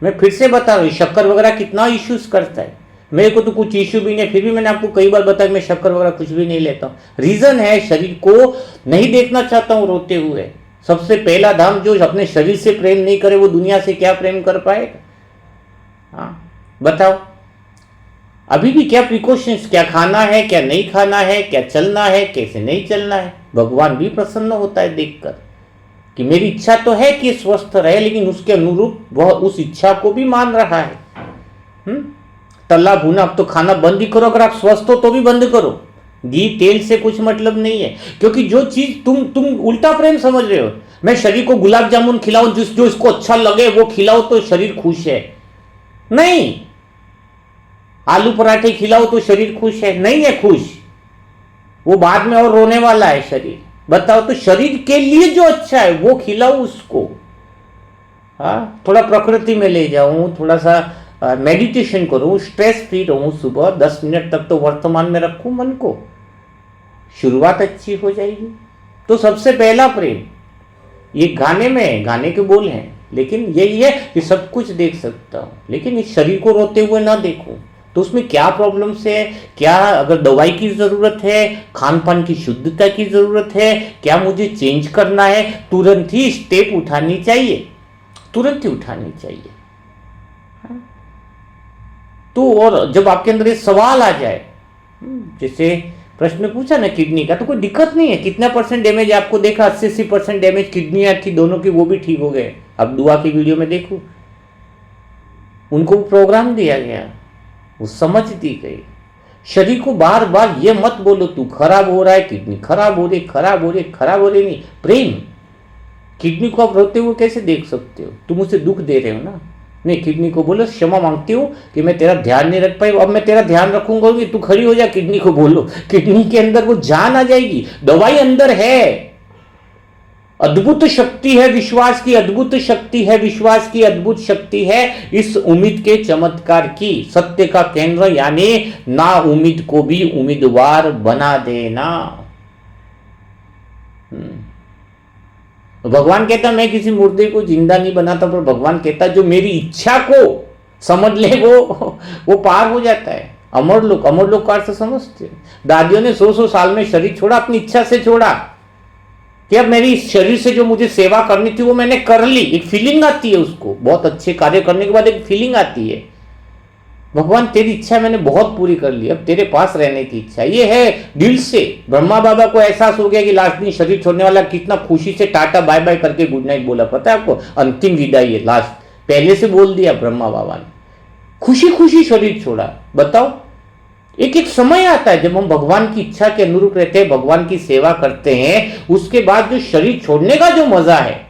मैं फिर से बता रहा हूँ, शक्कर वगैरह कितना इश्यूज करता है, मेरे को तो कुछ इश्यू भी नहीं, फिर भी मैंने आपको कई बार बताया मैं शक्कर वगैरह कुछ भी नहीं लेता हूँ। रीजन है, शरीर को नहीं देखना चाहता हूँ रोते हुए। सबसे पहला धाम, जो अपने शरीर से प्रेम नहीं करे वो दुनिया से क्या प्रेम कर पाएगा। हाँ बताओ, अभी भी क्या प्रिकॉशंस, क्या खाना है, क्या नहीं खाना है, क्या चलना है, कैसे नहीं चलना है। भगवान भी प्रसन्न होता है देखकर कि मेरी इच्छा तो है कि स्वस्थ रहे, लेकिन उसके अनुरूप वह उस इच्छा को भी मान रहा है। तला भुना अब तो खाना बंद ही करो, अगर आप स्वस्थ हो तो भी बंद करो। घी तेल से कुछ मतलब नहीं है, क्योंकि जो चीज तुम उल्टा प्रेम समझ रहे हो। मैं शरीर को गुलाब जामुन खिलाऊं, जो इसको अच्छा लगे वो खिलाओ तो शरीर खुश है, नहीं। आलू पराठे खिलाओ तो शरीर खुश है, नहीं है खुश, वो बाद में और रोने वाला है शरीर। बताओ, तो शरीर के लिए जो अच्छा है वो खिलाओ उसको। हाँ, थोड़ा प्रकृति में ले जाऊं, थोड़ा सा मेडिटेशन करूं, स्ट्रेस फ्री रहूं, सुबह 10 मिनट तक तो वर्तमान में रखूं मन को, शुरुआत अच्छी हो जाएगी। तो सबसे पहला प्रेम ये गाने में, गाने के बोल हैं, लेकिन यही है कि सब कुछ देख सकता हूं लेकिन इस शरीर को रोते हुए ना देखूं। तो उसमें क्या प्रॉब्लम्स है, क्या अगर दवाई की जरूरत है, खान पान की शुद्धता की जरूरत है, क्या मुझे चेंज करना है, तुरंत ही स्टेप उठानी चाहिए, तुरंत ही उठानी चाहिए। तो और जब आपके अंदर ये सवाल आ जाए, जैसे प्रश्न पूछा ना किडनी का, तो कोई दिक्कत नहीं है। कितना % डैमेज आपको देखा, 80% डैमेज किडनियां थी दोनों की, वो भी ठीक हो गए। अब दुआ की वीडियो में देखो, उनको प्रोग्राम दिया गया, वो समझ दी गई। शरीर को बार बार ये मत बोलो तू खराब हो रहा है, किडनी खराब हो रही, खराब हो रही, खराब हो रही, नहीं। प्रेम, किडनी को आप रोते हुए कैसे देख सकते हो, तुम उसे दुख दे रहे हो ना। नहीं, किडनी को बोलो क्षमा मांगती हूँ कि मैं तेरा ध्यान नहीं रख पाई, अब मैं तेरा ध्यान रखूंगा कि तू खड़ी हो जा। किडनी को बोलो, किडनी के अंदर वो जान आ जाएगी, दवाई अंदर है। अद्भुत शक्ति है विश्वास की, अद्भुत शक्ति है विश्वास की, अद्भुत शक्ति है इस उम्मीद के चमत्कार की। सत्य का केंद्र यानी ना उम्मीद को भी उम्मीदवार बना देना। भगवान कहता मैं किसी मुर्दे को जिंदा नहीं बनाता, पर भगवान कहता जो मेरी इच्छा को समझ ले वो पार हो जाता है। अमर लोक का अर्थ समझते। दादियों ने 100 साल में शरीर छोड़ा, अपनी इच्छा से छोड़ा कि अब मेरी इस शरीर से जो मुझे सेवा करनी थी वो मैंने कर ली। एक फीलिंग आती है उसको, बहुत अच्छे कार्य करने के बाद एक फीलिंग आती है, भगवान तेरी इच्छा मैंने बहुत पूरी कर ली, अब तेरे पास रहने की इच्छा। ये है दिल से। ब्रह्मा बाबा को एहसास हो गया कि लास्ट दिन शरीर छोड़ने वाला, कितना खुशी से टाटा बाय बाय करके गुड नाइट बोला, पता है आपको। अंतिम विदाई है, लास्ट पहले से बोल दिया ब्रह्मा बाबा ने, खुशी खुशी शरीर छोड़ा। बताओ, एक एक समय आता है जब हम भगवान की इच्छा के अनुरूप रहते हैं, भगवान की सेवा करते हैं, उसके बाद जो शरीर छोड़ने का जो मजा है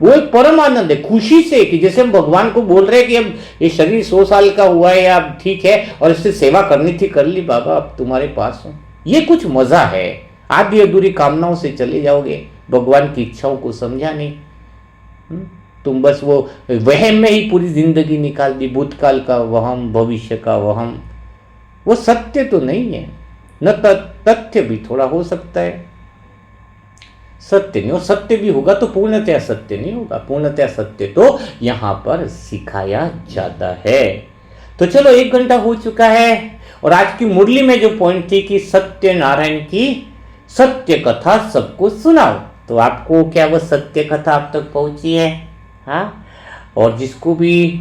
वो एक परम आनंद है, खुशी से, कि जैसे हम भगवान को बोल रहे हैं कि अब ये शरीर 100 साल का हुआ है या अब ठीक है और इससे सेवा करनी थी, कर ली बाबा, अब तुम्हारे पास हूं। ये कुछ मजा है। आधी अधूरी कामनाओं से चले जाओगे, भगवान की इच्छाओं को समझा नहीं। तुम बस वो वहम में ही पूरी जिंदगी निकाल दी, भूतकाल का वहम, भविष्य का वहम। वो सत्य तो नहीं है, न तथ्य भी थोड़ा हो सकता है, सत्य नहीं। और सत्य भी होगा तो पूर्णतया सत्य नहीं होगा, पूर्णतया सत्य तो यहां पर सिखाया जाता है। तो चलो 1 घंटा हो चुका है और आज की मुरली में जो पॉइंट थी कि सत्यनारायण की सत्य कथा सबको सुनाओ, तो आपको क्या वो सत्य कथा आप तक पहुंची है? हाँ। और जिसको भी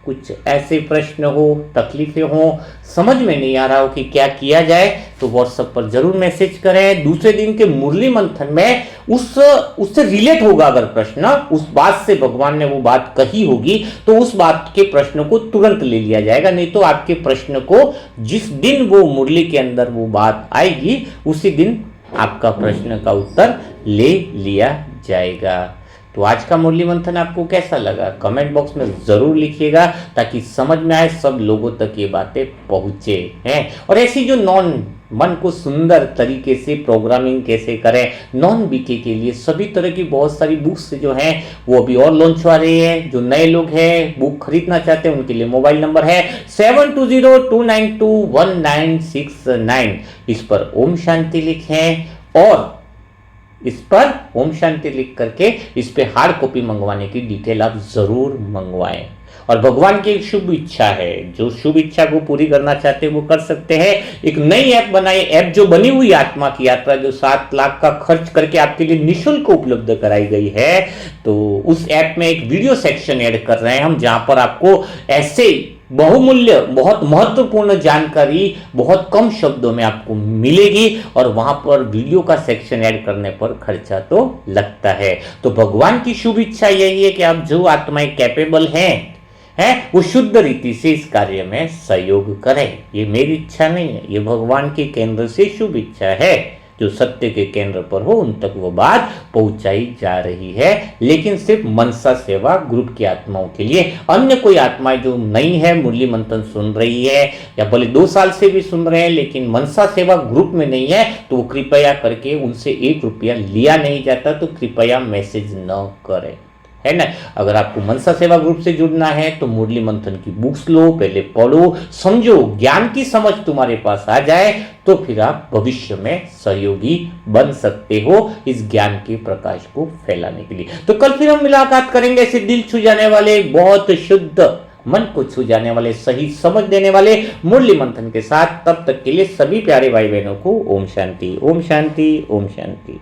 कुछ ऐसे प्रश्न हो, तकलीफें हो, समझ में नहीं आ रहा हो कि क्या किया जाए, तो व्हाट्सएप पर जरूर मैसेज करें। दूसरे दिन के मुरली मंथन में उससे रिलेट होगा अगर प्रश्न, उस बात से भगवान ने वो बात कही होगी तो उस बात के प्रश्न को तुरंत ले लिया जाएगा, नहीं तो आपके प्रश्न को जिस दिन वो मुरली के अंदर वो बात आएगी उसी दिन आपका प्रश्न का उत्तर ले लिया जाएगा। तो आज का मुरली मंथन आपको कैसा लगा कमेंट बॉक्स में जरूर लिखिएगा, ताकि समझ में आए, सब लोगों तक ये बातें पहुंचे हैं। और ऐसी जो मन को सुंदर तरीके से प्रोग्रामिंग कैसे करें, नॉन बीके के लिए सभी तरह की बहुत सारी बुक्स जो हैं वो अभी और लॉन्च हो रही है। जो नए लोग हैं बुक खरीदना चाहते हैं उनके लिए मोबाइल नंबर है 7202921969। इस पर ओम शांति लिखें और इस पर ओम शांति लिख करके इस पे हार्ड कॉपी मंगवाने की डिटेल आप जरूर मंगवाएं। और भगवान की एक शुभ इच्छा है, जो शुभ इच्छा को पूरी करना चाहते हैं वो कर सकते हैं। एक नई ऐप बनाई, ऐप जो बनी हुई आत्मा की यात्रा, जो 7 लाख का खर्च करके आपके लिए निःशुल्क उपलब्ध कराई गई है। तो उस ऐप में एक वीडियो सेक्शन ऐड कर रहे हैं हम, जहां पर आपको ऐसे बहुमूल्य, बहुत महत्वपूर्ण जानकारी बहुत कम शब्दों में आपको मिलेगी। और वहां पर वीडियो का सेक्शन ऐड करने पर खर्चा तो लगता है। तो भगवान की शुभ इच्छा यही है कि आप जो आत्माएं कैपेबल हैं वो शुद्ध रीति से इस कार्य में सहयोग करें। ये मेरी इच्छा नहीं है, ये भगवान के केंद्र से शुभ इच्छा है। जो सत्य के केंद्र पर हो उन तक वो बात पहुंचाई जा रही है, लेकिन सिर्फ मनसा सेवा ग्रुप की आत्माओं के लिए। अन्य कोई आत्माएं जो नई है, मुरली मंथन सुन रही है या भले 2 साल से भी सुन रहे हैं लेकिन मनसा सेवा ग्रुप में नहीं है, तो वो कृपया करके, उनसे 1 रुपया लिया नहीं जाता, तो कृपया मैसेज न करें, है ना। अगर आपको मनसा सेवा ग्रुप से जुड़ना है तो मुरली मंथन की बुक्स लो, पहले पढ़ो, समझो, ज्ञान की समझ तुम्हारे पास आ जाए तो फिर आप भविष्य में सहयोगी बन सकते हो इस ज्ञान के प्रकाश को फैलाने के लिए। तो कल फिर हम मुलाकात करेंगे ऐसे दिल छू जाने वाले, बहुत शुद्ध, मन को छू जाने वाले, सही समझ देने वाले मुरली मंथन के साथ। तब तक के लिए सभी प्यारे भाई बहनों को ओम शांति, ओम शांति, ओम शांति।